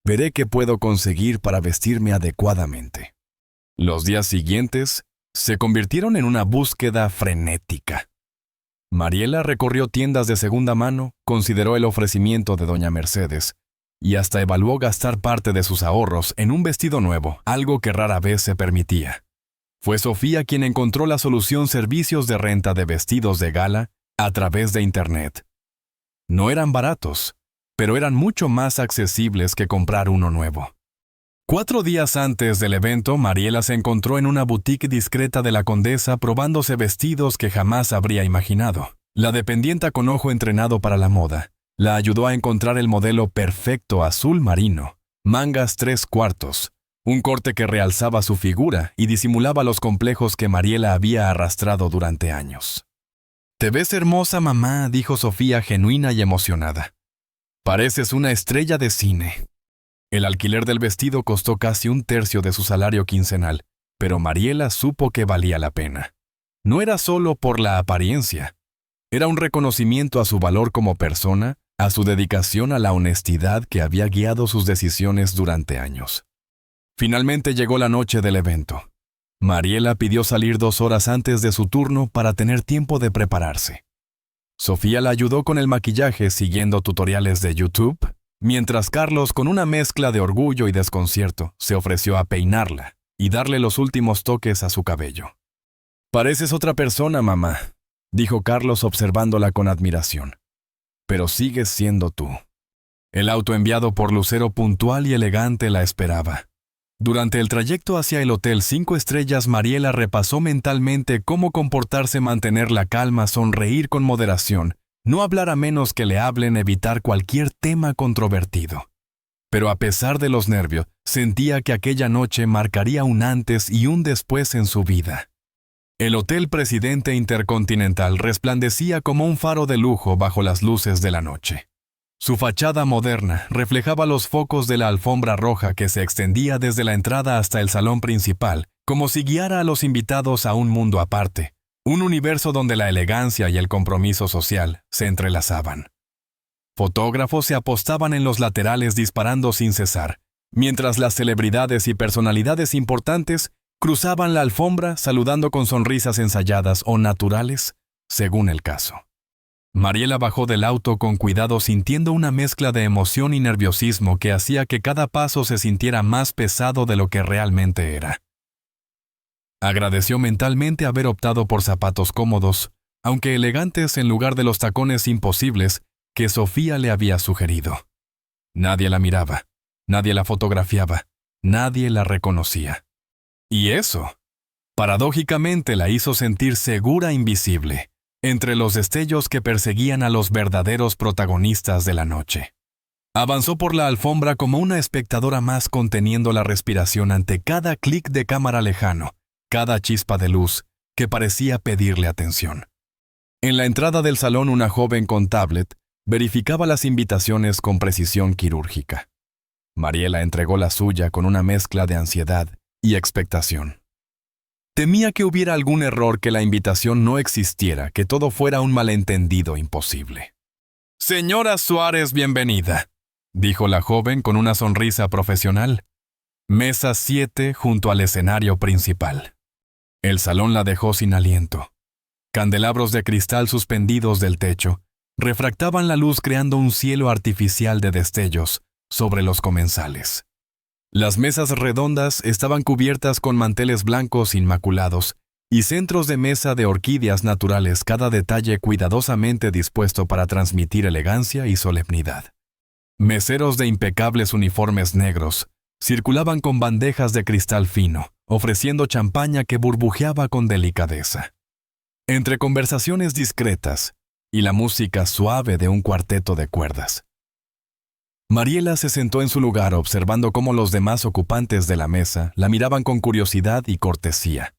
Veré qué puedo conseguir para vestirme adecuadamente. Los días siguientes se convirtieron en una búsqueda frenética. Mariela recorrió tiendas de segunda mano, consideró el ofrecimiento de doña Mercedes, y hasta evaluó gastar parte de sus ahorros en un vestido nuevo, algo que rara vez se permitía. Fue Sofía quien encontró la solución: servicios de renta de vestidos de gala a través de Internet. No eran baratos, pero eran mucho más accesibles que comprar uno nuevo. 4 días antes del evento, Mariela se encontró en una boutique discreta de la Condesa probándose vestidos que jamás habría imaginado. La dependienta, con ojo entrenado para la moda, la ayudó a encontrar el modelo perfecto azul marino, mangas 3/4, un corte que realzaba su figura y disimulaba los complejos que Mariela había arrastrado durante años. «Te ves hermosa, mamá», dijo Sofía, genuina y emocionada. «Pareces una estrella de cine». El alquiler del vestido costó casi 1/3 de su salario quincenal, pero Mariela supo que valía la pena. No era solo por la apariencia, era un reconocimiento a su valor como persona, a su dedicación, a la honestidad que había guiado sus decisiones durante años. Finalmente llegó la noche del evento. Mariela pidió salir 2 horas antes de su turno para tener tiempo de prepararse. Sofía la ayudó con el maquillaje siguiendo tutoriales de YouTube, mientras Carlos, con una mezcla de orgullo y desconcierto, se ofreció a peinarla y darle los últimos toques a su cabello. «Pareces otra persona, mamá», dijo Carlos observándola con admiración. «Pero sigues siendo tú». El auto enviado por Lucero, puntual y elegante, la esperaba. Durante el trayecto hacia el Hotel 5 Estrellas, Mariela repasó mentalmente cómo comportarse, mantener la calma, sonreír con moderación, no hablar a menos que le hablen, evitar cualquier tema controvertido. Pero a pesar de los nervios, sentía que aquella noche marcaría un antes y un después en su vida. El Hotel Presidente Intercontinental resplandecía como un faro de lujo bajo las luces de la noche. Su fachada moderna reflejaba los focos de la alfombra roja que se extendía desde la entrada hasta el salón principal, como si guiara a los invitados a un mundo aparte, un universo donde la elegancia y el compromiso social se entrelazaban. Fotógrafos se apostaban en los laterales disparando sin cesar, mientras las celebridades y personalidades importantes cruzaban la alfombra saludando con sonrisas ensayadas o naturales, según el caso. Mariela bajó del auto con cuidado, sintiendo una mezcla de emoción y nerviosismo que hacía que cada paso se sintiera más pesado de lo que realmente era. Agradeció mentalmente haber optado por zapatos cómodos, aunque elegantes, en lugar de los tacones imposibles que Sofía le había sugerido. Nadie la miraba, nadie la fotografiaba, nadie la reconocía. Y eso, paradójicamente, la hizo sentir segura e invisible, entre los destellos que perseguían a los verdaderos protagonistas de la noche. Avanzó por la alfombra como una espectadora más, conteniendo la respiración ante cada clic de cámara lejano, cada chispa de luz que parecía pedirle atención. En la entrada del salón, una joven con tablet verificaba las invitaciones con precisión quirúrgica. Mariela entregó la suya con una mezcla de ansiedad y expectación. Temía que hubiera algún error, que la invitación no existiera, que todo fuera un malentendido imposible. «Señora Suárez, bienvenida», dijo la joven con una sonrisa profesional. «Mesa 7 junto al escenario principal». El salón la dejó sin aliento. Candelabros de cristal suspendidos del techo refractaban la luz, creando un cielo artificial de destellos sobre los comensales. Las mesas redondas estaban cubiertas con manteles blancos inmaculados y centros de mesa de orquídeas naturales, cada detalle cuidadosamente dispuesto para transmitir elegancia y solemnidad. Meseros de impecables uniformes negros circulaban con bandejas de cristal fino, ofreciendo champaña que burbujeaba con delicadeza. Entre conversaciones discretas y la música suave de un cuarteto de cuerdas, Mariela se sentó en su lugar, observando cómo los demás ocupantes de la mesa la miraban con curiosidad y cortesía.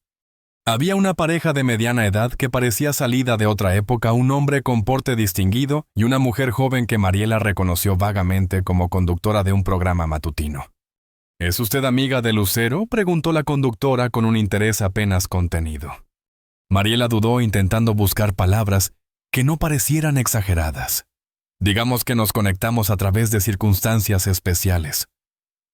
Había una pareja de mediana edad que parecía salida de otra época, un hombre con porte distinguido y una mujer joven que Mariela reconoció vagamente como conductora de un programa matutino. «¿Es usted amiga de Lucero?», preguntó la conductora con un interés apenas contenido. Mariela dudó, intentando buscar palabras que no parecieran exageradas. «Digamos que nos conectamos a través de circunstancias especiales»,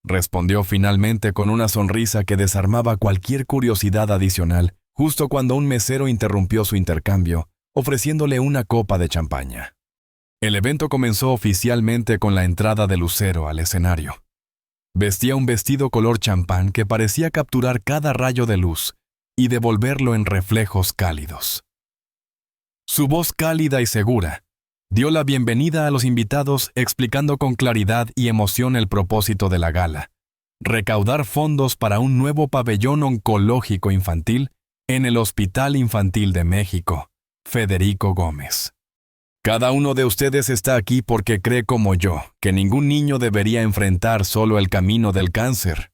respondió finalmente con una sonrisa que desarmaba cualquier curiosidad adicional, justo cuando un mesero interrumpió su intercambio, ofreciéndole una copa de champaña. El evento comenzó oficialmente con la entrada de Lucero al escenario. Vestía un vestido color champán que parecía capturar cada rayo de luz y devolverlo en reflejos cálidos. Su voz cálida y segura dio la bienvenida a los invitados, explicando con claridad y emoción el propósito de la gala: recaudar fondos para un nuevo pabellón oncológico infantil en el Hospital Infantil de México, Federico Gómez. «Cada uno de ustedes está aquí porque cree como yo que ningún niño debería enfrentar solo el camino del cáncer»,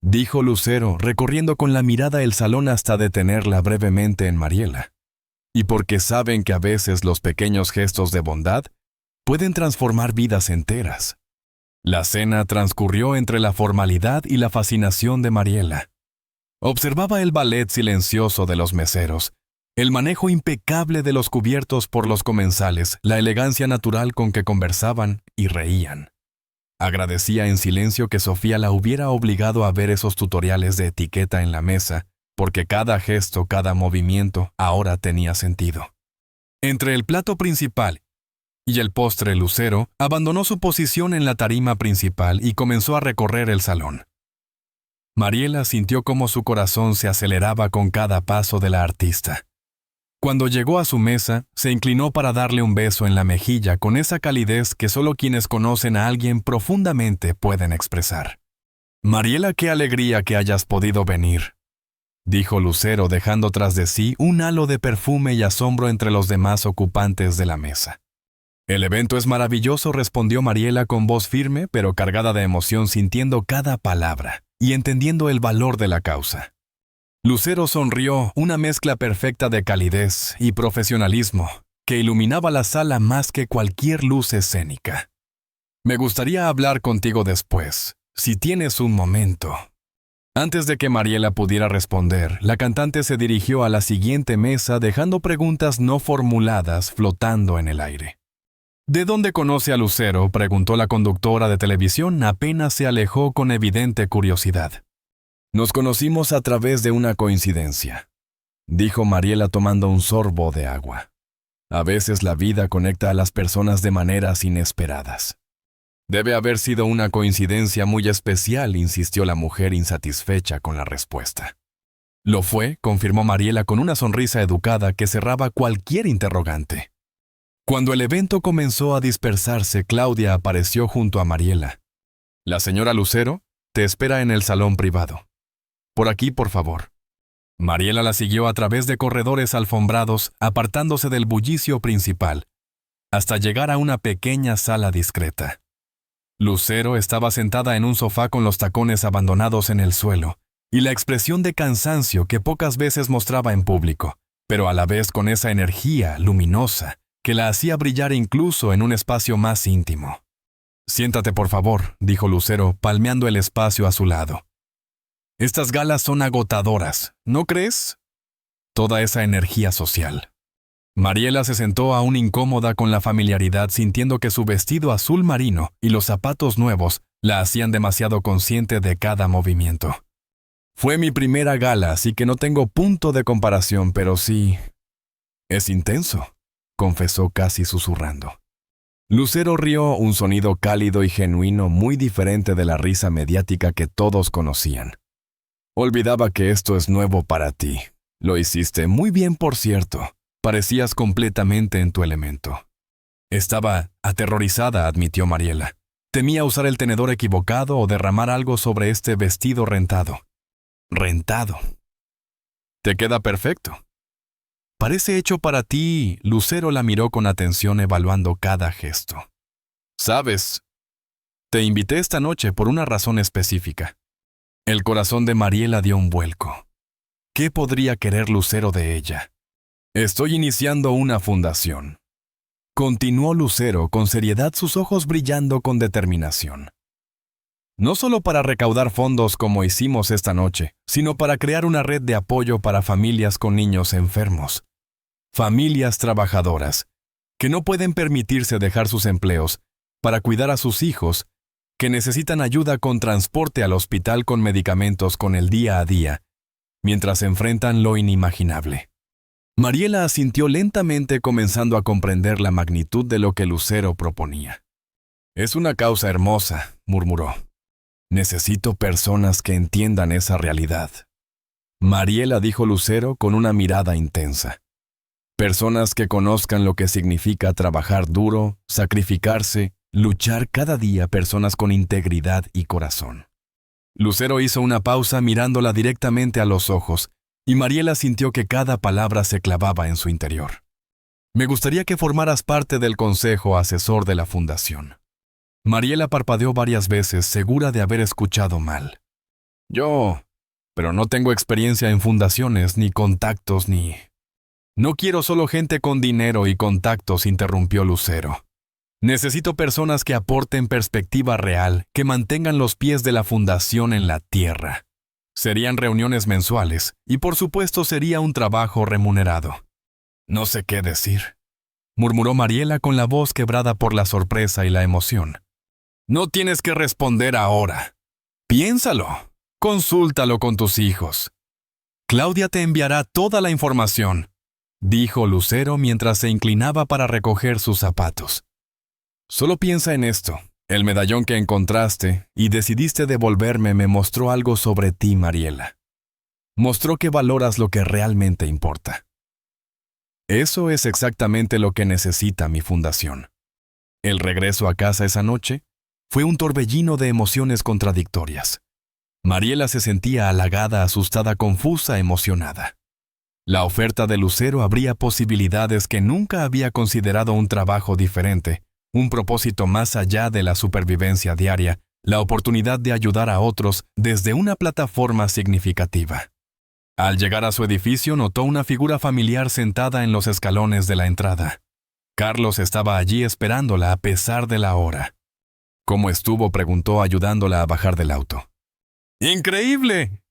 dijo Lucero, recorriendo con la mirada el salón hasta detenerla brevemente en Mariela. «Y porque saben que a veces los pequeños gestos de bondad pueden transformar vidas enteras». La cena transcurrió entre la formalidad y la fascinación de Mariela. Observaba el ballet silencioso de los meseros, el manejo impecable de los cubiertos por los comensales, la elegancia natural con que conversaban y reían. Agradecía en silencio que Sofía la hubiera obligado a ver esos tutoriales de etiqueta en la mesa, porque cada gesto, cada movimiento, ahora tenía sentido. Entre el plato principal y el postre, Lucero abandonó su posición en la tarima principal y comenzó a recorrer el salón. Mariela sintió cómo su corazón se aceleraba con cada paso de la artista. Cuando llegó a su mesa, se inclinó para darle un beso en la mejilla con esa calidez que solo quienes conocen a alguien profundamente pueden expresar. «Mariela, qué alegría que hayas podido venir», dijo Lucero, dejando tras de sí un halo de perfume y asombro entre los demás ocupantes de la mesa. «El evento es maravilloso», respondió Mariela con voz firme pero cargada de emoción, sintiendo cada palabra y entendiendo el valor de la causa. Lucero sonrió, una mezcla perfecta de calidez y profesionalismo que iluminaba la sala más que cualquier luz escénica. «Me gustaría hablar contigo después, si tienes un momento». Antes de que Mariela pudiera responder, la cantante se dirigió a la siguiente mesa, dejando preguntas no formuladas flotando en el aire. «¿De dónde conoce a Lucero?», preguntó la conductora de televisión. Apenas se alejó con evidente curiosidad. «Nos conocimos a través de una coincidencia», dijo Mariela tomando un sorbo de agua. A veces la vida conecta a las personas de maneras inesperadas. Debe haber sido una coincidencia muy especial, insistió la mujer insatisfecha con la respuesta. Lo fue, confirmó Mariela con una sonrisa educada que cerraba cualquier interrogante. Cuando el evento comenzó a dispersarse, Claudia apareció junto a Mariela. La señora Lucero te espera en el salón privado. Por aquí, por favor. Mariela la siguió a través de corredores alfombrados, apartándose del bullicio principal, hasta llegar a una pequeña sala discreta. Lucero estaba sentada en un sofá con los tacones abandonados en el suelo, y la expresión de cansancio que pocas veces mostraba en público, pero a la vez con esa energía luminosa que la hacía brillar incluso en un espacio más íntimo. Siéntate, por favor, dijo Lucero, palmeando el espacio a su lado. Estas galas son agotadoras, ¿no crees? Toda esa energía social. Mariela se sentó aún incómoda con la familiaridad, sintiendo que su vestido azul marino y los zapatos nuevos la hacían demasiado consciente de cada movimiento. Fue mi primera gala, así que no tengo punto de comparación, pero sí... Es intenso, confesó casi susurrando. Lucero rió, un sonido cálido y genuino muy diferente de la risa mediática que todos conocían. Olvidaba que esto es nuevo para ti. Lo hiciste muy bien, por cierto. Parecías completamente en tu elemento. Estaba aterrorizada, admitió Mariela. Temía usar el tenedor equivocado o derramar algo sobre este vestido rentado. Rentado. Te queda perfecto. Parece hecho para ti. Lucero la miró con atención, evaluando cada gesto. Sabes, te invité esta noche por una razón específica. El corazón de Mariela dio un vuelco. ¿Qué podría querer Lucero de ella? Estoy iniciando una fundación. Continuó Lucero, con seriedad, sus ojos brillando con determinación. No solo para recaudar fondos como hicimos esta noche, sino para crear una red de apoyo para familias con niños enfermos. Familias trabajadoras, que no pueden permitirse dejar sus empleos para cuidar a sus hijos, que necesitan ayuda con transporte al hospital, con medicamentos, con el día a día, mientras enfrentan lo inimaginable. Mariela asintió lentamente, comenzando a comprender la magnitud de lo que Lucero proponía. Es una causa hermosa, murmuró. Necesito personas que entiendan esa realidad. Mariela, dijo Lucero con una mirada intensa. Personas que conozcan lo que significa trabajar duro, sacrificarse, luchar cada día, personas con integridad y corazón. Lucero hizo una pausa mirándola directamente a los ojos, y Mariela sintió que cada palabra se clavaba en su interior. Me gustaría que formaras parte del consejo asesor de la fundación. Mariela parpadeó varias veces, segura de haber escuchado mal. Pero no tengo experiencia en fundaciones, ni contactos, ni... No quiero solo gente con dinero y contactos, interrumpió Lucero. Necesito personas que aporten perspectiva real, que mantengan los pies de la fundación en la tierra. Serían reuniones mensuales, y por supuesto sería un trabajo remunerado. No sé qué decir, murmuró Mariela con la voz quebrada por la sorpresa y la emoción. No tienes que responder ahora. Piénsalo. Consúltalo con tus hijos. Claudia te enviará toda la información, dijo Lucero mientras se inclinaba para recoger sus zapatos. Solo piensa en esto. El medallón que encontraste y decidiste devolverme me mostró algo sobre ti, Mariela. Mostró que valoras lo que realmente importa. Eso es exactamente lo que necesita mi fundación. El regreso a casa esa noche fue un torbellino de emociones contradictorias. Mariela se sentía halagada, asustada, confusa, emocionada. La oferta de Lucero abría posibilidades que nunca había considerado: un trabajo diferente, un propósito más allá de la supervivencia diaria, la oportunidad de ayudar a otros desde una plataforma significativa. Al llegar a su edificio, notó una figura familiar sentada en los escalones de la entrada. Carlos estaba allí esperándola a pesar de la hora. ¿Cómo estuvo?, preguntó, ayudándola a bajar del auto. ¡Increíble!,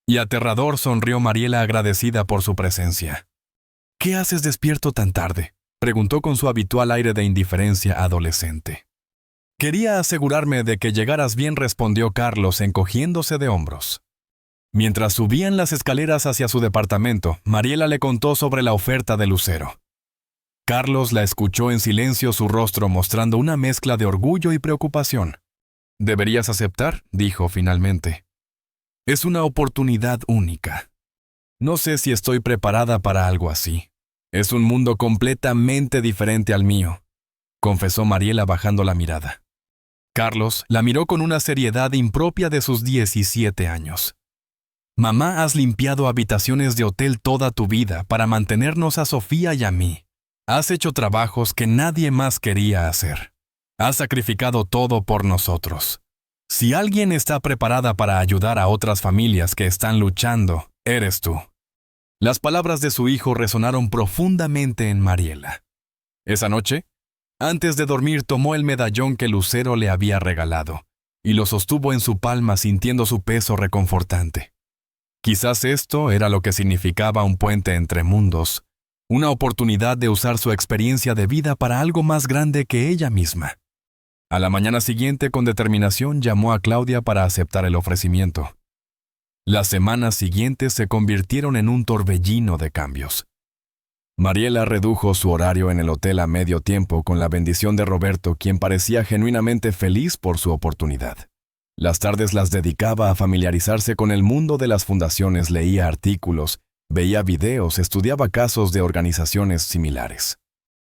y aterrador, sonrió Mariela, agradecida por su presencia. ¿Qué haces despierto tan tarde?, preguntó con su habitual aire de indiferencia adolescente. Quería asegurarme de que llegaras bien, respondió Carlos, encogiéndose de hombros. Mientras subían las escaleras hacia su departamento, Mariela le contó sobre la oferta de Lucero. Carlos la escuchó en silencio, su rostro mostrando una mezcla de orgullo y preocupación. «Deberías aceptar», dijo finalmente. «Es una oportunidad única. No sé si estoy preparada para algo así. Es un mundo completamente diferente al mío», confesó Mariela bajando la mirada. Carlos la miró con una seriedad impropia de sus 17 años. «Mamá, has limpiado habitaciones de hotel toda tu vida para mantenernos a Sofía y a mí. Has hecho trabajos que nadie más quería hacer. Has sacrificado todo por nosotros. Si alguien está preparada para ayudar a otras familias que están luchando, eres tú». Las palabras de su hijo resonaron profundamente en Mariela. Esa noche, antes de dormir, tomó el medallón que Lucero le había regalado y lo sostuvo en su palma sintiendo su peso reconfortante. Quizás esto era lo que significaba un puente entre mundos, una oportunidad de usar su experiencia de vida para algo más grande que ella misma. A la mañana siguiente, con determinación, llamó a Claudia para aceptar el ofrecimiento. Las semanas siguientes se convirtieron en un torbellino de cambios. Mariela redujo su horario en el hotel a medio tiempo con la bendición de Roberto, quien parecía genuinamente feliz por su oportunidad. Las tardes las dedicaba a familiarizarse con el mundo de las fundaciones, leía artículos, veía videos, estudiaba casos de organizaciones similares.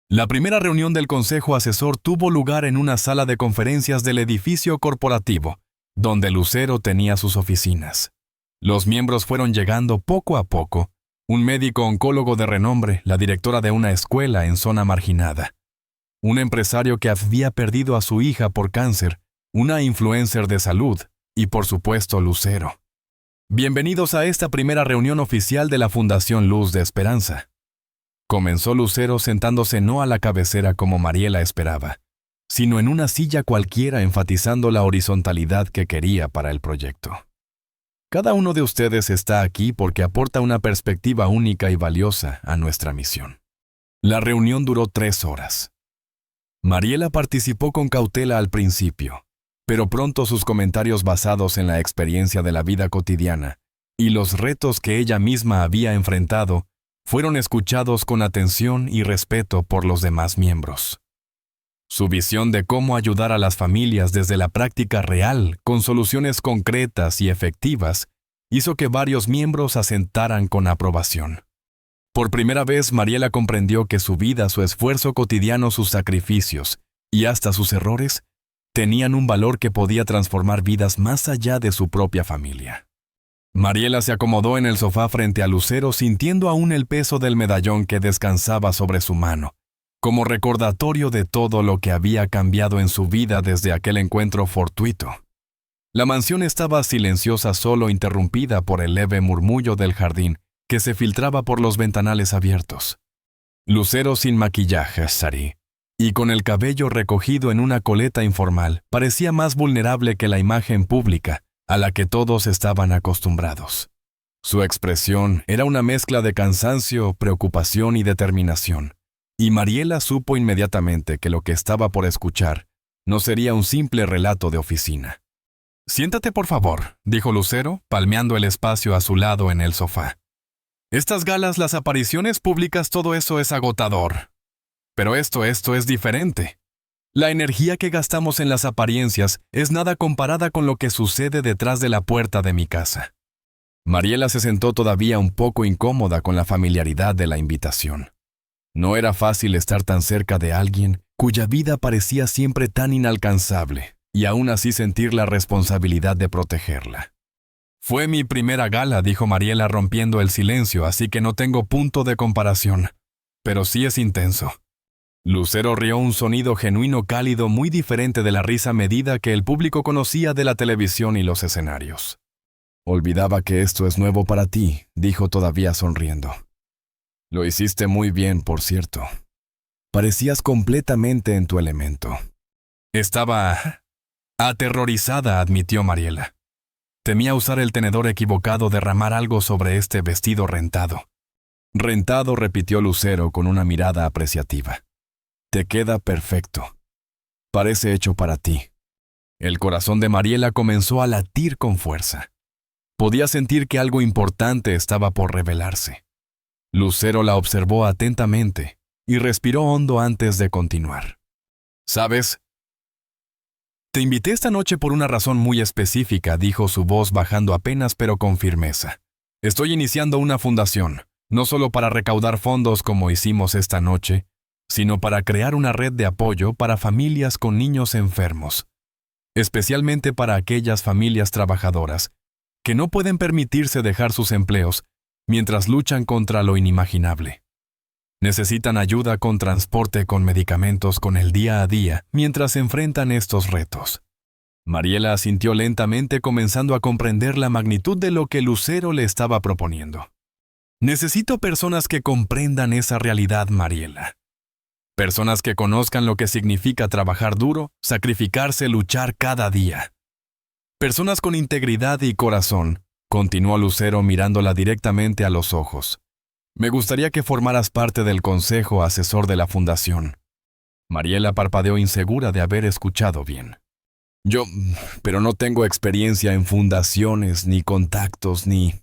La primera reunión del consejo asesor tuvo lugar en una sala de conferencias del edificio corporativo, donde Lucero tenía sus oficinas. Los miembros fueron llegando poco a poco: un médico oncólogo de renombre, la directora de una escuela en zona marginada, un empresario que había perdido a su hija por cáncer, una influencer de salud y, por supuesto, Lucero. «Bienvenidos a esta primera reunión oficial de la Fundación Luz de Esperanza», comenzó Lucero, sentándose no a la cabecera como Mariela esperaba, sino en una silla cualquiera, enfatizando la horizontalidad que quería para el proyecto. «Cada uno de ustedes está aquí porque aporta una perspectiva única y valiosa a nuestra misión». La reunión duró 3 horas. Mariela participó con cautela al principio, pero pronto sus comentarios basados en la experiencia de la vida cotidiana y los retos que ella misma había enfrentado fueron escuchados con atención y respeto por los demás miembros. Su visión de cómo ayudar a las familias desde la práctica real, con soluciones concretas y efectivas, hizo que varios miembros asentaran con aprobación. Por primera vez, Mariela comprendió que su vida, su esfuerzo cotidiano, sus sacrificios y hasta sus errores tenían un valor que podía transformar vidas más allá de su propia familia. Mariela se acomodó en el sofá frente a Lucero, sintiendo aún el peso del medallón que descansaba sobre su mano, como recordatorio de todo lo que había cambiado en su vida desde aquel encuentro fortuito. La mansión estaba silenciosa, solo interrumpida por el leve murmullo del jardín que se filtraba por los ventanales abiertos. Lucero, sin maquillaje, Sari, y con el cabello recogido en una coleta informal, parecía más vulnerable que la imagen pública a la que todos estaban acostumbrados. Su expresión era una mezcla de cansancio, preocupación y determinación, y Mariela supo inmediatamente que lo que estaba por escuchar no sería un simple relato de oficina. «Siéntate, por favor», dijo Lucero, palmeando el espacio a su lado en el sofá. «Estas galas, las apariciones públicas, todo eso es agotador. Pero esto es diferente. La energía que gastamos en las apariencias es nada comparada con lo que sucede detrás de la puerta de mi casa». Mariela se sentó todavía un poco incómoda con la familiaridad de la invitación. No era fácil estar tan cerca de alguien cuya vida parecía siempre tan inalcanzable, y aún así sentir la responsabilidad de protegerla. «Fue mi primera gala», dijo Mariela rompiendo el silencio, «así que no tengo punto de comparación. Pero sí es intenso». Lucero rió, un sonido genuino, cálido, muy diferente de la risa medida que el público conocía de la televisión y los escenarios. «Olvidaba que esto es nuevo para ti», dijo todavía sonriendo. «Lo hiciste muy bien, por cierto. Parecías completamente en tu elemento». «Estaba aterrorizada», admitió Mariela. «Temía usar el tenedor equivocado, derramar algo sobre este vestido rentado». «Rentado», repitió Lucero con una mirada apreciativa. «Te queda perfecto. Parece hecho para ti». El corazón de Mariela comenzó a latir con fuerza. Podía sentir que algo importante estaba por revelarse. Lucero la observó atentamente, y respiró hondo antes de continuar. ¿Sabes? Te invité esta noche por una razón muy específica, dijo su voz bajando apenas pero con firmeza. Estoy iniciando una fundación, no solo para recaudar fondos como hicimos esta noche, sino para crear una red de apoyo para familias con niños enfermos, especialmente para aquellas familias trabajadoras que no pueden permitirse dejar sus empleos mientras luchan contra lo inimaginable. Necesitan ayuda con transporte, con medicamentos, con el día a día, mientras enfrentan estos retos. Mariela asintió lentamente, comenzando a comprender la magnitud de lo que Lucero le estaba proponiendo. Necesito personas que comprendan esa realidad, Mariela. Personas que conozcan lo que significa trabajar duro, sacrificarse, luchar cada día. Personas con integridad y corazón, continuó Lucero mirándola directamente a los ojos. Me gustaría que formaras parte del consejo asesor de la fundación. Mariela parpadeó insegura de haber escuchado bien. Pero no tengo experiencia en fundaciones, ni contactos, ni...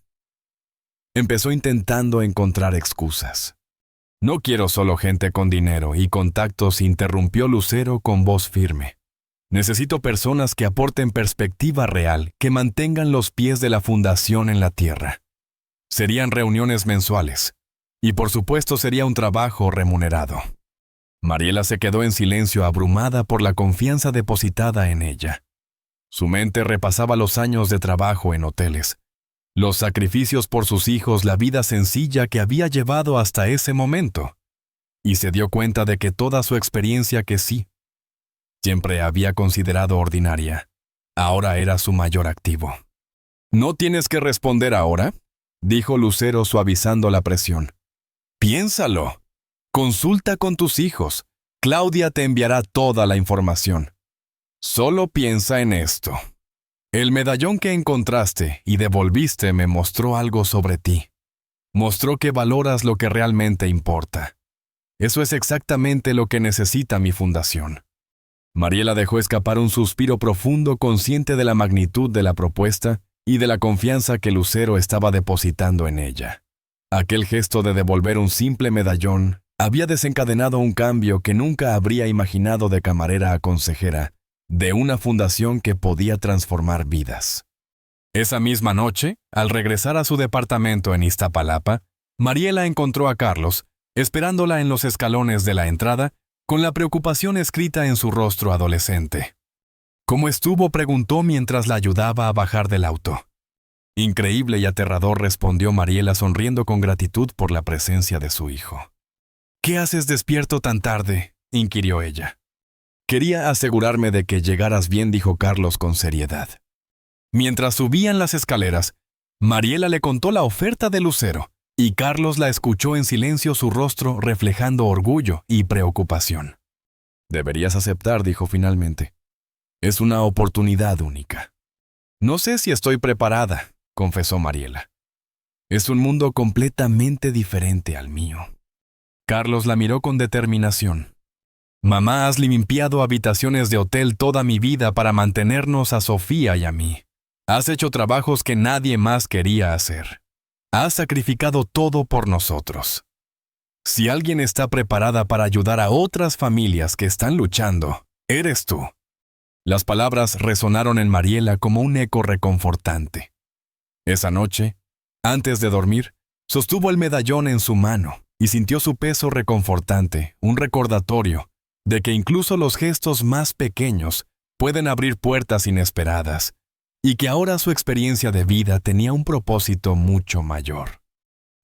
Empezó intentando encontrar excusas. No quiero solo gente con dinero y contactos, interrumpió Lucero con voz firme. Necesito personas que aporten perspectiva real, que mantengan los pies de la fundación en la tierra. Serían reuniones mensuales. Y por supuesto sería un trabajo remunerado. Mariela se quedó en silencio, abrumada por la confianza depositada en ella. Su mente repasaba los años de trabajo en hoteles, los sacrificios por sus hijos, la vida sencilla que había llevado hasta ese momento, y se dio cuenta de que toda su experiencia que siempre había considerado ordinaria, ahora era su mayor activo. «¿No tienes que responder ahora?», dijo Lucero suavizando la presión. «Piénsalo. Consulta con tus hijos. Claudia te enviará toda la información. Solo piensa en esto. El medallón que encontraste y devolviste me mostró algo sobre ti. Mostró que valoras lo que realmente importa. Eso es exactamente lo que necesita mi fundación». Mariela dejó escapar un suspiro profundo, consciente de la magnitud de la propuesta y de la confianza que Lucero estaba depositando en ella. Aquel gesto de devolver un simple medallón había desencadenado un cambio que nunca habría imaginado de camarera a consejera de una fundación que podía transformar vidas. Esa misma noche, al regresar a su departamento en Iztapalapa, Mariela encontró a Carlos, esperándola en los escalones de la entrada, con la preocupación escrita en su rostro adolescente. «¿Cómo estuvo?», preguntó mientras la ayudaba a bajar del auto. «Increíble y aterrador», respondió Mariela sonriendo con gratitud por la presencia de su hijo. «¿Qué haces despierto tan tarde?», inquirió ella. «Quería asegurarme de que llegaras bien», dijo Carlos con seriedad. Mientras subían las escaleras, Mariela le contó la oferta de Lucero, y Carlos la escuchó en silencio, su rostro reflejando orgullo y preocupación. «Deberías aceptar», dijo finalmente. «Es una oportunidad única». «No sé si estoy preparada», confesó Mariela. «Es un mundo completamente diferente al mío». Carlos la miró con determinación. «Mamá, has limpiado habitaciones de hotel toda mi vida para mantenernos a Sofía y a mí. Has hecho trabajos que nadie más quería hacer. Has sacrificado todo por nosotros. Si alguien está preparada para ayudar a otras familias que están luchando, eres tú». Las palabras resonaron en Mariela como un eco reconfortante. Esa noche, antes de dormir, sostuvo el medallón en su mano y sintió su peso reconfortante, un recordatorio de que incluso los gestos más pequeños pueden abrir puertas inesperadas, y que ahora su experiencia de vida tenía un propósito mucho mayor.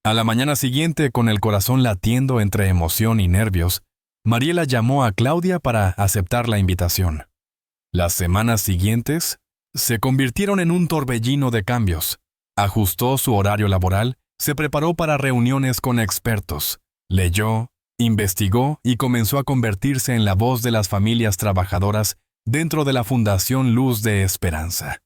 A la mañana siguiente, con el corazón latiendo entre emoción y nervios, Mariela llamó a Claudia para aceptar la invitación. Las semanas siguientes se convirtieron en un torbellino de cambios. Ajustó su horario laboral, se preparó para reuniones con expertos, leyó, investigó y comenzó a convertirse en la voz de las familias trabajadoras dentro de la Fundación Luz de Esperanza.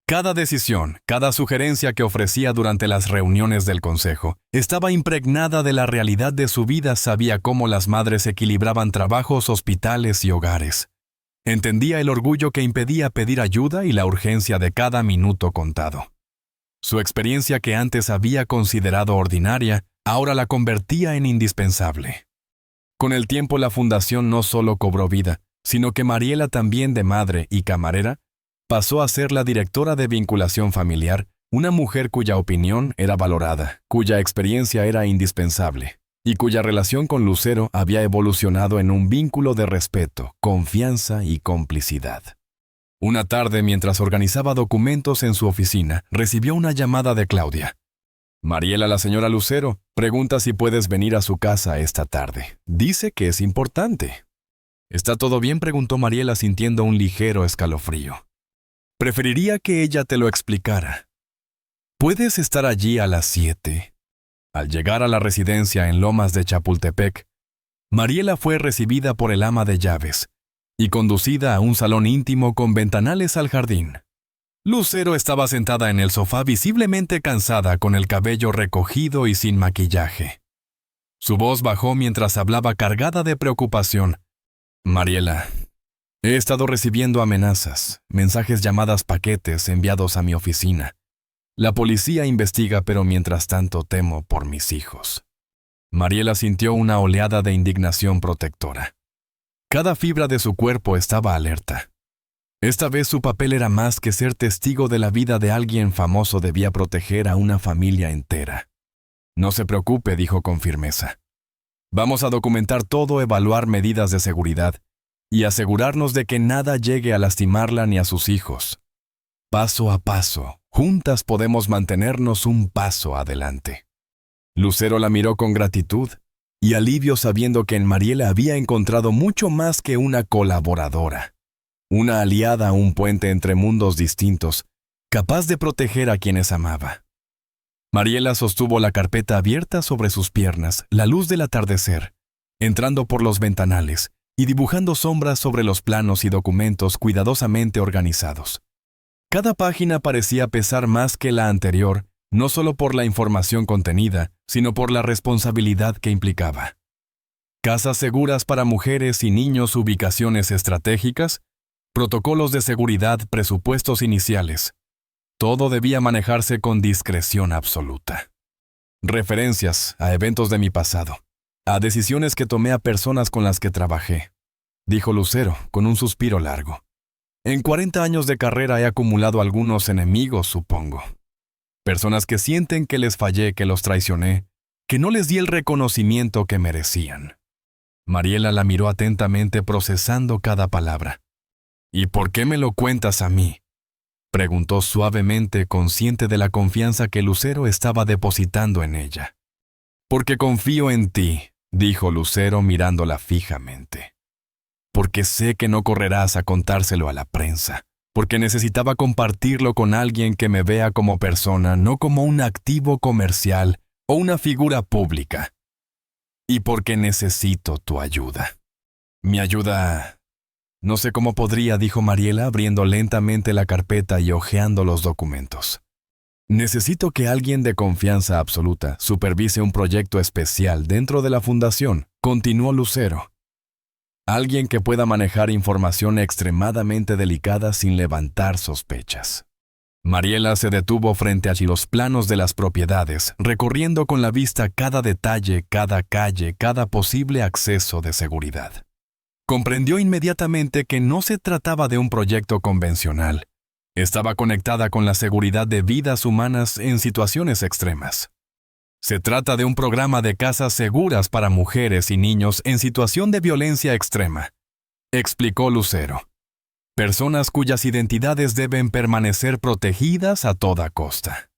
Cada decisión, cada sugerencia que ofrecía durante las reuniones del consejo estaba impregnada de la realidad de su vida. Sabía cómo las madres equilibraban trabajos, hospitales y hogares. Entendía el orgullo que impedía pedir ayuda y la urgencia de cada minuto contado. Su experiencia, que antes había considerado ordinaria, ahora la convertía en indispensable. Con el tiempo la fundación no solo cobró vida, sino que Mariela, también de madre y camarera, pasó a ser la directora de vinculación familiar, una mujer cuya opinión era valorada, cuya experiencia era indispensable, y cuya relación con Lucero había evolucionado en un vínculo de respeto, confianza y complicidad. Una tarde, mientras organizaba documentos en su oficina, recibió una llamada de Claudia. Mariela, la señora Lucero, pregunta si puedes venir a su casa esta tarde. Dice que es importante. ¿Está todo bien?, preguntó Mariela sintiendo un ligero escalofrío. Preferiría que ella te lo explicara. ¿Puedes estar allí a las 7? Al llegar a la residencia en Lomas de Chapultepec, Mariela fue recibida por el ama de llaves y conducida a un salón íntimo con ventanales al jardín. Lucero estaba sentada en el sofá, visiblemente cansada, con el cabello recogido y sin maquillaje. Su voz bajó mientras hablaba, cargada de preocupación. Mariela, he estado recibiendo amenazas, mensajes, llamadas, paquetes enviados a mi oficina. La policía investiga, pero mientras tanto temo por mis hijos. Mariela sintió una oleada de indignación protectora. Cada fibra de su cuerpo estaba alerta. Esta vez su papel era más que ser testigo de la vida de alguien famoso, debía proteger a una familia entera. No se preocupe, dijo con firmeza. Vamos a documentar todo, evaluar medidas de seguridad y asegurarnos de que nada llegue a lastimarla ni a sus hijos. Paso a paso, juntas podemos mantenernos un paso adelante. Lucero la miró con gratitud y alivio, sabiendo que en Mariela había encontrado mucho más que una colaboradora. Una aliada, un puente entre mundos distintos, capaz de proteger a quienes amaba. Mariela sostuvo la carpeta abierta sobre sus piernas, la luz del atardecer, entrando por los ventanales y dibujando sombras sobre los planos y documentos cuidadosamente organizados. Cada página parecía pesar más que la anterior, no solo por la información contenida, sino por la responsabilidad que implicaba. Casas seguras para mujeres y niños, ubicaciones estratégicas, protocolos de seguridad, presupuestos iniciales. Todo debía manejarse con discreción absoluta. Referencias a eventos de mi pasado, a decisiones que tomé, a personas con las que trabajé, dijo Lucero con un suspiro largo. En 40 años de carrera he acumulado algunos enemigos, supongo. Personas que sienten que les fallé, que los traicioné, que no les di el reconocimiento que merecían. Mariela la miró atentamente, procesando cada palabra. ¿Y por qué me lo cuentas a mí?, preguntó suavemente, consciente de la confianza que Lucero estaba depositando en ella. Porque confío en ti, dijo Lucero mirándola fijamente. Porque sé que no correrás a contárselo a la prensa. Porque necesitaba compartirlo con alguien que me vea como persona, no como un activo comercial o una figura pública. Y porque necesito tu ayuda. Mi ayuda... No sé cómo podría, dijo Mariela, abriendo lentamente la carpeta y hojeando los documentos. Necesito que alguien de confianza absoluta supervise un proyecto especial dentro de la fundación, continuó Lucero. Alguien que pueda manejar información extremadamente delicada sin levantar sospechas. Mariela se detuvo frente a los planos de las propiedades, recorriendo con la vista cada detalle, cada calle, cada posible acceso de seguridad. Comprendió inmediatamente que no se trataba de un proyecto convencional. Estaba conectada con la seguridad de vidas humanas en situaciones extremas. Se trata de un programa de casas seguras para mujeres y niños en situación de violencia extrema, explicó Lucero. Personas cuyas identidades deben permanecer protegidas a toda costa.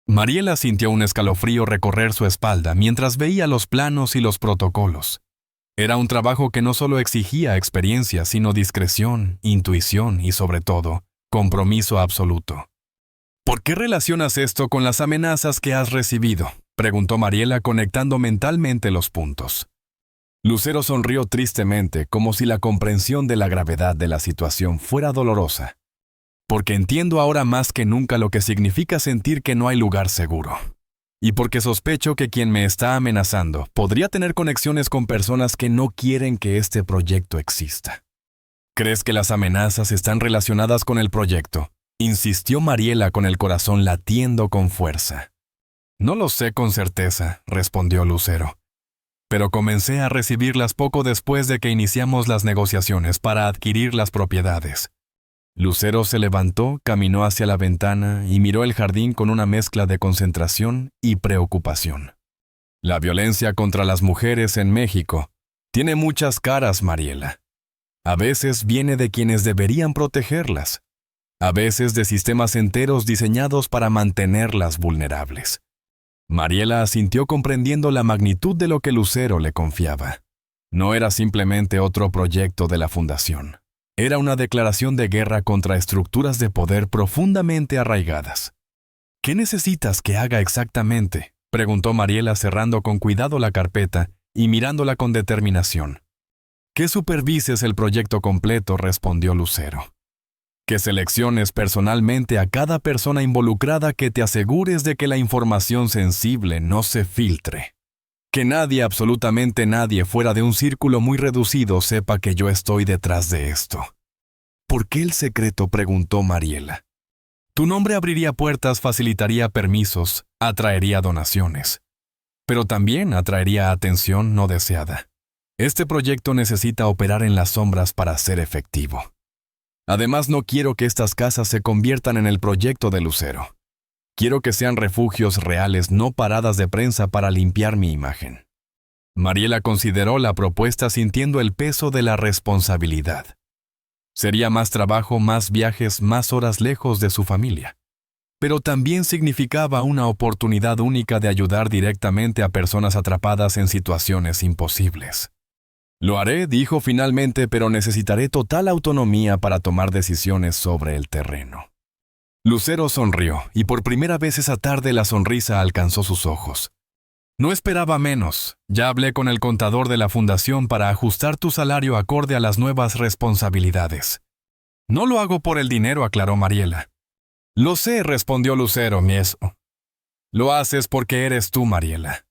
Mariela sintió un escalofrío recorrer su espalda mientras veía los planos y los protocolos. Era un trabajo que no solo exigía experiencia, sino discreción, intuición y, sobre todo, compromiso absoluto. ¿Por qué relacionas esto con las amenazas que has recibido?, preguntó Mariela, conectando mentalmente los puntos. Lucero sonrió tristemente, como si la comprensión de la gravedad de la situación fuera dolorosa. Porque entiendo ahora más que nunca lo que significa sentir que no hay lugar seguro. Y porque sospecho que quien me está amenazando podría tener conexiones con personas que no quieren que este proyecto exista. ¿Crees que las amenazas están relacionadas con el proyecto?, insistió Mariela con el corazón latiendo con fuerza. No lo sé con certeza, respondió Lucero. pero comencé a recibirlas poco después de que iniciamos las negociaciones para adquirir las propiedades. Lucero se levantó, caminó hacia la ventana y miró el jardín con una mezcla de concentración y preocupación. La violencia contra las mujeres en México tiene muchas caras, Mariela. A veces viene de quienes deberían protegerlas. A veces de sistemas enteros diseñados para mantenerlas vulnerables. Mariela asintió comprendiendo la magnitud de lo que Lucero le confiaba. No era simplemente otro proyecto de la fundación. Era una declaración de guerra contra estructuras de poder profundamente arraigadas. ¿Qué necesitas que haga exactamente?, preguntó Mariela cerrando con cuidado la carpeta y mirándola con determinación. Que supervises el proyecto completo, respondió Lucero. Que selecciones personalmente a cada persona involucrada, que te asegures de que la información sensible no se filtre. Que nadie, absolutamente nadie, fuera de un círculo muy reducido sepa que yo estoy detrás de esto. ¿Por qué el secreto?, preguntó Mariela. Tu nombre abriría puertas, facilitaría permisos, atraería donaciones. Pero también atraería atención no deseada. Este proyecto necesita operar en las sombras para ser efectivo. Además, no quiero que estas casas se conviertan en el proyecto de Lucero. Quiero que sean refugios reales, no paradas de prensa para limpiar mi imagen. Mariela consideró la propuesta sintiendo el peso de la responsabilidad. Sería más trabajo, más viajes, más horas lejos de su familia. Pero también significaba una oportunidad única de ayudar directamente a personas atrapadas en situaciones imposibles. Lo haré, dijo finalmente, pero necesitaré total autonomía para tomar decisiones sobre el terreno. Lucero sonrió, y por primera vez esa tarde la sonrisa alcanzó sus ojos. No esperaba menos. Ya hablé con el contador de la fundación para ajustar tu salario acorde a las nuevas responsabilidades. No lo hago por el dinero, aclaró Mariela. Lo sé, respondió Lucero, Lo haces porque eres tú, Mariela.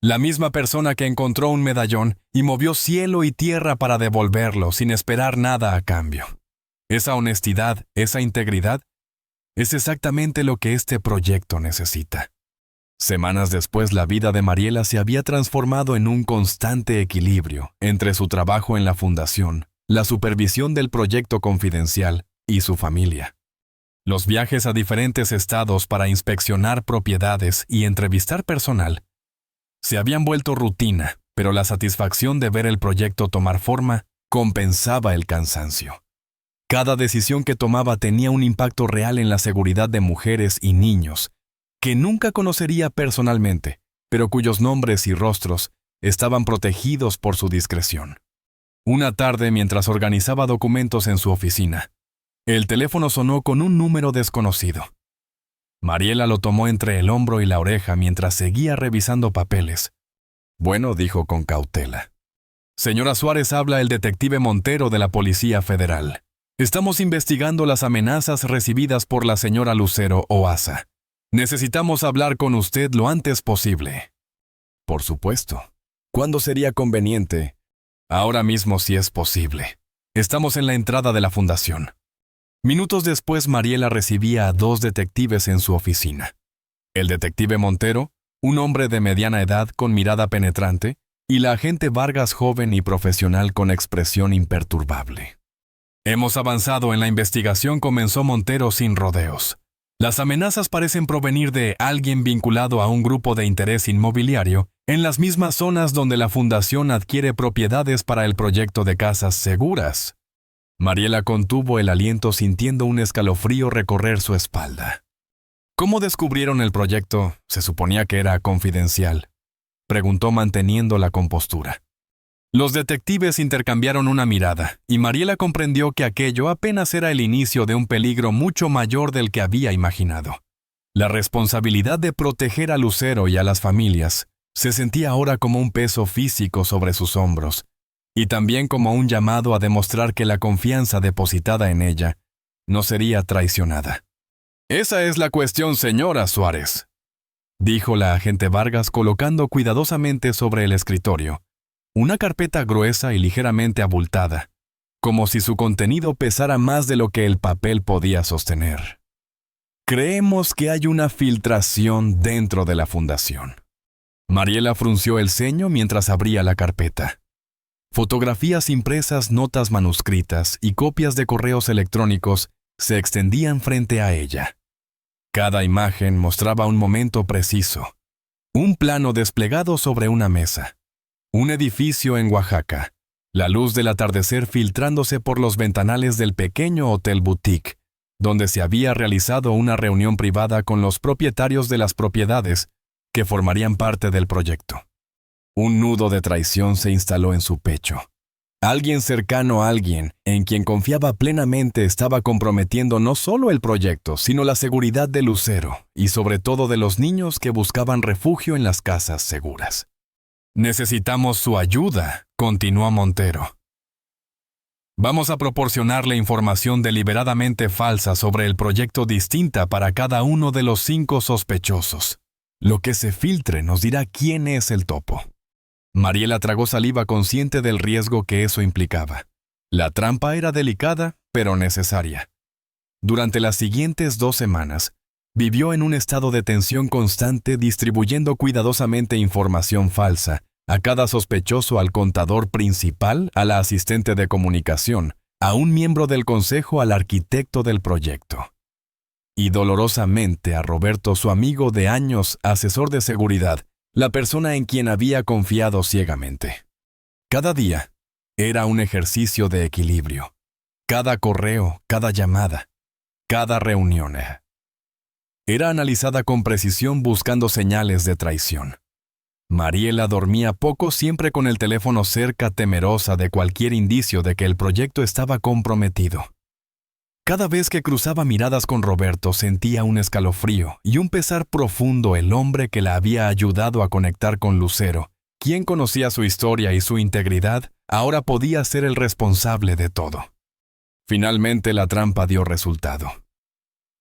La misma persona que encontró un medallón y movió cielo y tierra para devolverlo sin esperar nada a cambio. Esa honestidad, esa integridad, es exactamente lo que este proyecto necesita. Semanas después, la vida de Mariela se había transformado en un constante equilibrio entre su trabajo en la fundación, la supervisión del proyecto confidencial y su familia. Los viajes a diferentes estados para inspeccionar propiedades y entrevistar personal se habían vuelto rutina, pero la satisfacción de ver el proyecto tomar forma compensaba el cansancio. Cada decisión que tomaba tenía un impacto real en la seguridad de mujeres y niños, que nunca conocería personalmente, pero cuyos nombres y rostros estaban protegidos por su discreción. Una tarde, mientras organizaba documentos en su oficina, el teléfono sonó con un número desconocido. Mariela lo tomó entre el hombro y la oreja mientras seguía revisando papeles. Bueno, dijo con cautela. Señora Suárez, habla el detective Montero de la Policía Federal. Estamos investigando las amenazas recibidas por la señora Lucero Oaza. Necesitamos hablar con usted lo antes posible. Por supuesto. ¿Cuándo sería conveniente? Ahora mismo, si es posible. Estamos en la entrada de la fundación. Minutos después, Mariela recibía a 2 detectives en su oficina. El detective Montero, un hombre de mediana edad con mirada penetrante, y la agente Vargas, joven y profesional con expresión imperturbable. Hemos avanzado en la investigación, comenzó Montero sin rodeos. Las amenazas parecen provenir de alguien vinculado a un grupo de interés inmobiliario en las mismas zonas donde la fundación adquiere propiedades para el proyecto de casas seguras. Mariela contuvo el aliento sintiendo un escalofrío recorrer su espalda. ¿Cómo descubrieron el proyecto? Se suponía que era confidencial, preguntó manteniendo la compostura. Los detectives intercambiaron una mirada, y Mariela comprendió que aquello apenas era el inicio de un peligro mucho mayor del que había imaginado. La responsabilidad de proteger a Lucero y a las familias se sentía ahora como un peso físico sobre sus hombros, y también como un llamado a demostrar que la confianza depositada en ella no sería traicionada. «Esa es la cuestión, señora Suárez», dijo la agente Vargas colocando cuidadosamente sobre el escritorio una carpeta gruesa y ligeramente abultada, como si su contenido pesara más de lo que el papel podía sostener. «Creemos que hay una filtración dentro de la fundación. Mariela frunció el ceño mientras abría la carpeta. Fotografías impresas, notas manuscritas y copias de correos electrónicos se extendían frente a ella. Cada imagen mostraba un momento preciso. Un plano desplegado sobre una mesa. Un edificio en Oaxaca. La luz del atardecer filtrándose por los ventanales del pequeño hotel boutique, donde se había realizado una reunión privada con los propietarios de las propiedades que formarían parte del proyecto. Un nudo de traición se instaló en su pecho. Alguien cercano a alguien en quien confiaba plenamente estaba comprometiendo no solo el proyecto, sino la seguridad de Lucero y sobre todo de los niños que buscaban refugio en las casas seguras. «Necesitamos su ayuda», continuó Montero. «Vamos a proporcionarle información deliberadamente falsa sobre el proyecto distinta para cada uno de los 5 sospechosos. Lo que se filtre nos dirá quién es el topo». Mariela tragó saliva consciente del riesgo que eso implicaba. La trampa era delicada, pero necesaria. Durante las siguientes 2 semanas, vivió en un estado de tensión constante distribuyendo cuidadosamente información falsa a cada sospechoso, al contador principal, a la asistente de comunicación, a un miembro del consejo, al arquitecto del proyecto. Y dolorosamente a Roberto, su amigo de años, asesor de seguridad, la persona en quien había confiado ciegamente. Cada día era un ejercicio de equilibrio. Cada correo, cada llamada, cada reunión era analizada con precisión buscando señales de traición. Mariela dormía poco, siempre con el teléfono cerca, temerosa de cualquier indicio de que el proyecto estaba comprometido. Cada vez que cruzaba miradas con Roberto sentía un escalofrío y un pesar profundo. El hombre que la había ayudado a conectar con Lucero, quien conocía su historia y su integridad, ahora podía ser el responsable de todo. Finalmente la trampa dio resultado.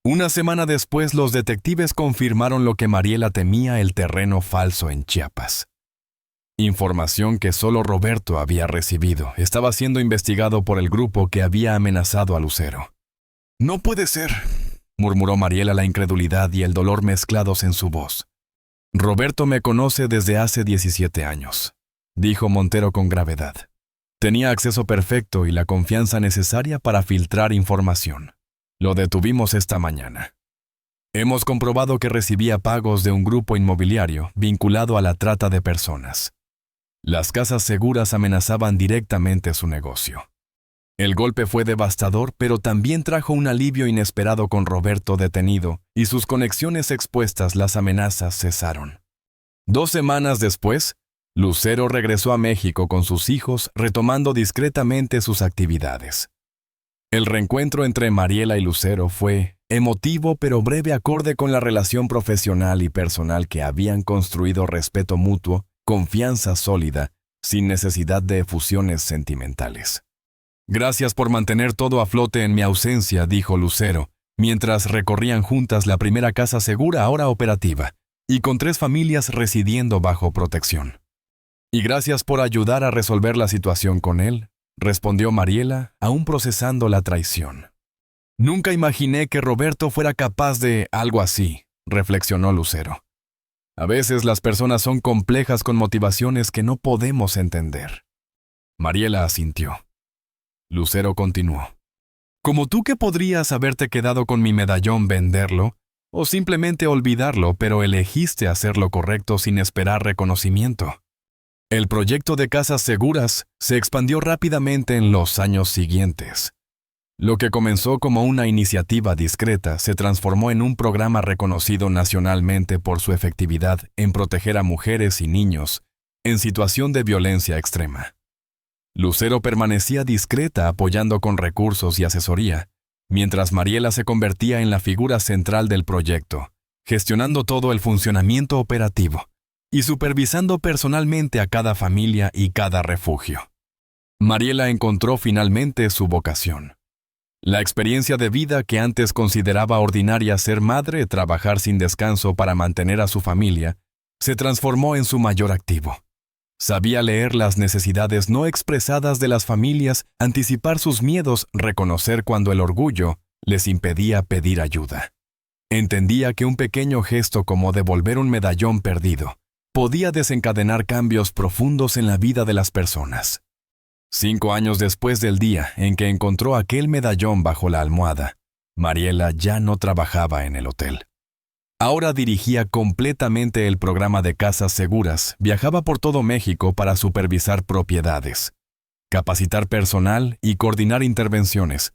Una semana después los detectives confirmaron lo que Mariela temía: el terreno falso en Chiapas. Información que solo Roberto había recibido. Estaba siendo investigado por el grupo que había amenazado a Lucero. «No puede ser», murmuró Mariela, la incredulidad y el dolor mezclados en su voz. «Roberto me conoce desde hace 17 años», dijo Montero con gravedad. Tenía acceso perfecto y la confianza necesaria para filtrar información. Lo detuvimos esta mañana. Hemos comprobado que recibía pagos de un grupo inmobiliario vinculado a la trata de personas. Las casas seguras amenazaban directamente su negocio. El golpe fue devastador, pero también trajo un alivio inesperado. Con Roberto detenido y sus conexiones expuestas, las amenazas cesaron. 2 semanas después, Lucero regresó a México con sus hijos, retomando discretamente sus actividades. El reencuentro entre Mariela y Lucero fue emotivo pero breve, acorde con la relación profesional y personal que habían construido: respeto mutuo, confianza sólida, sin necesidad de efusiones sentimentales. «Gracias por mantener todo a flote en mi ausencia», dijo Lucero, mientras recorrían juntas la primera casa segura ahora operativa, y con 3 familias residiendo bajo protección. «Y gracias por ayudar a resolver la situación con él», respondió Mariela, aún procesando la traición. «Nunca imaginé que Roberto fuera capaz de algo así», reflexionó Lucero. «A veces las personas son complejas, con motivaciones que no podemos entender». Mariela asintió. Lucero continuó. «Como tú, que podrías haberte quedado con mi medallón, venderlo, o simplemente olvidarlo, pero elegiste hacer lo correcto sin esperar reconocimiento». El proyecto de casas seguras se expandió rápidamente en los años siguientes. Lo que comenzó como una iniciativa discreta se transformó en un programa reconocido nacionalmente por su efectividad en proteger a mujeres y niños en situación de violencia extrema. Lucero permanecía discreta, apoyando con recursos y asesoría, mientras Mariela se convertía en la figura central del proyecto, gestionando todo el funcionamiento operativo y supervisando personalmente a cada familia y cada refugio. Mariela encontró finalmente su vocación. La experiencia de vida que antes consideraba ordinaria, ser madre, trabajar sin descanso para mantener a su familia, se transformó en su mayor activo. Sabía leer las necesidades no expresadas de las familias, anticipar sus miedos, reconocer cuando el orgullo les impedía pedir ayuda. Entendía que un pequeño gesto como devolver un medallón perdido podía desencadenar cambios profundos en la vida de las personas. 5 años después del día en que encontró aquel medallón bajo la almohada, Mariela ya no trabajaba en el hotel. Ahora dirigía completamente el programa de casas seguras, viajaba por todo México para supervisar propiedades, capacitar personal y coordinar intervenciones,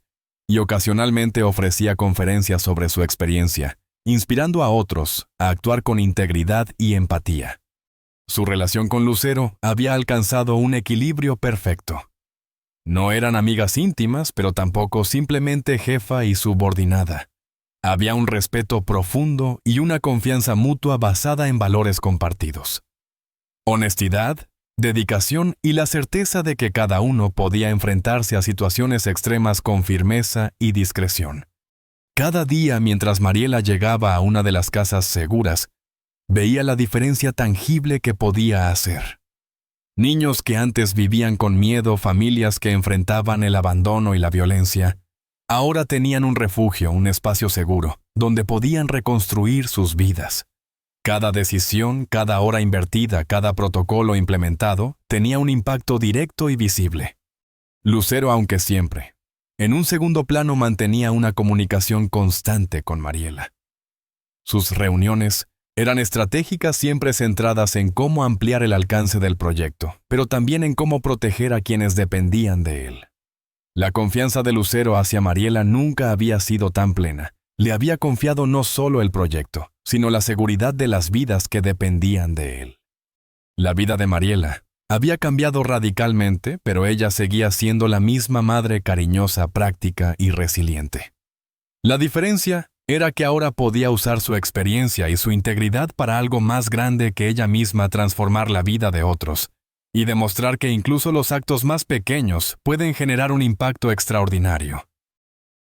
y ocasionalmente ofrecía conferencias sobre su experiencia, inspirando a otros a actuar con integridad y empatía. Su relación con Lucero había alcanzado un equilibrio perfecto. No eran amigas íntimas, pero tampoco simplemente jefa y subordinada. Había un respeto profundo y una confianza mutua basada en valores compartidos. Honestidad, dedicación y la certeza de que cada uno podía enfrentarse a situaciones extremas con firmeza y discreción. Cada día mientras Mariela llegaba a una de las casas seguras, veía la diferencia tangible que podía hacer. Niños que antes vivían con miedo, familias que enfrentaban el abandono y la violencia, ahora tenían un refugio, un espacio seguro, donde podían reconstruir sus vidas. Cada decisión, cada hora invertida, cada protocolo implementado, tenía un impacto directo y visible. Lucero, aunque siempre, en un segundo plano mantenía una comunicación constante con Mariela. Sus reuniones eran estratégicas, siempre centradas en cómo ampliar el alcance del proyecto, pero también en cómo proteger a quienes dependían de él. La confianza de Lucero hacia Mariela nunca había sido tan plena. Le había confiado no solo el proyecto, sino la seguridad de las vidas que dependían de él. La vida de Mariela había cambiado radicalmente, pero ella seguía siendo la misma madre cariñosa, práctica y resiliente. La diferencia era que ahora podía usar su experiencia y su integridad para algo más grande que ella misma: transformar la vida de otros y demostrar que incluso los actos más pequeños pueden generar un impacto extraordinario.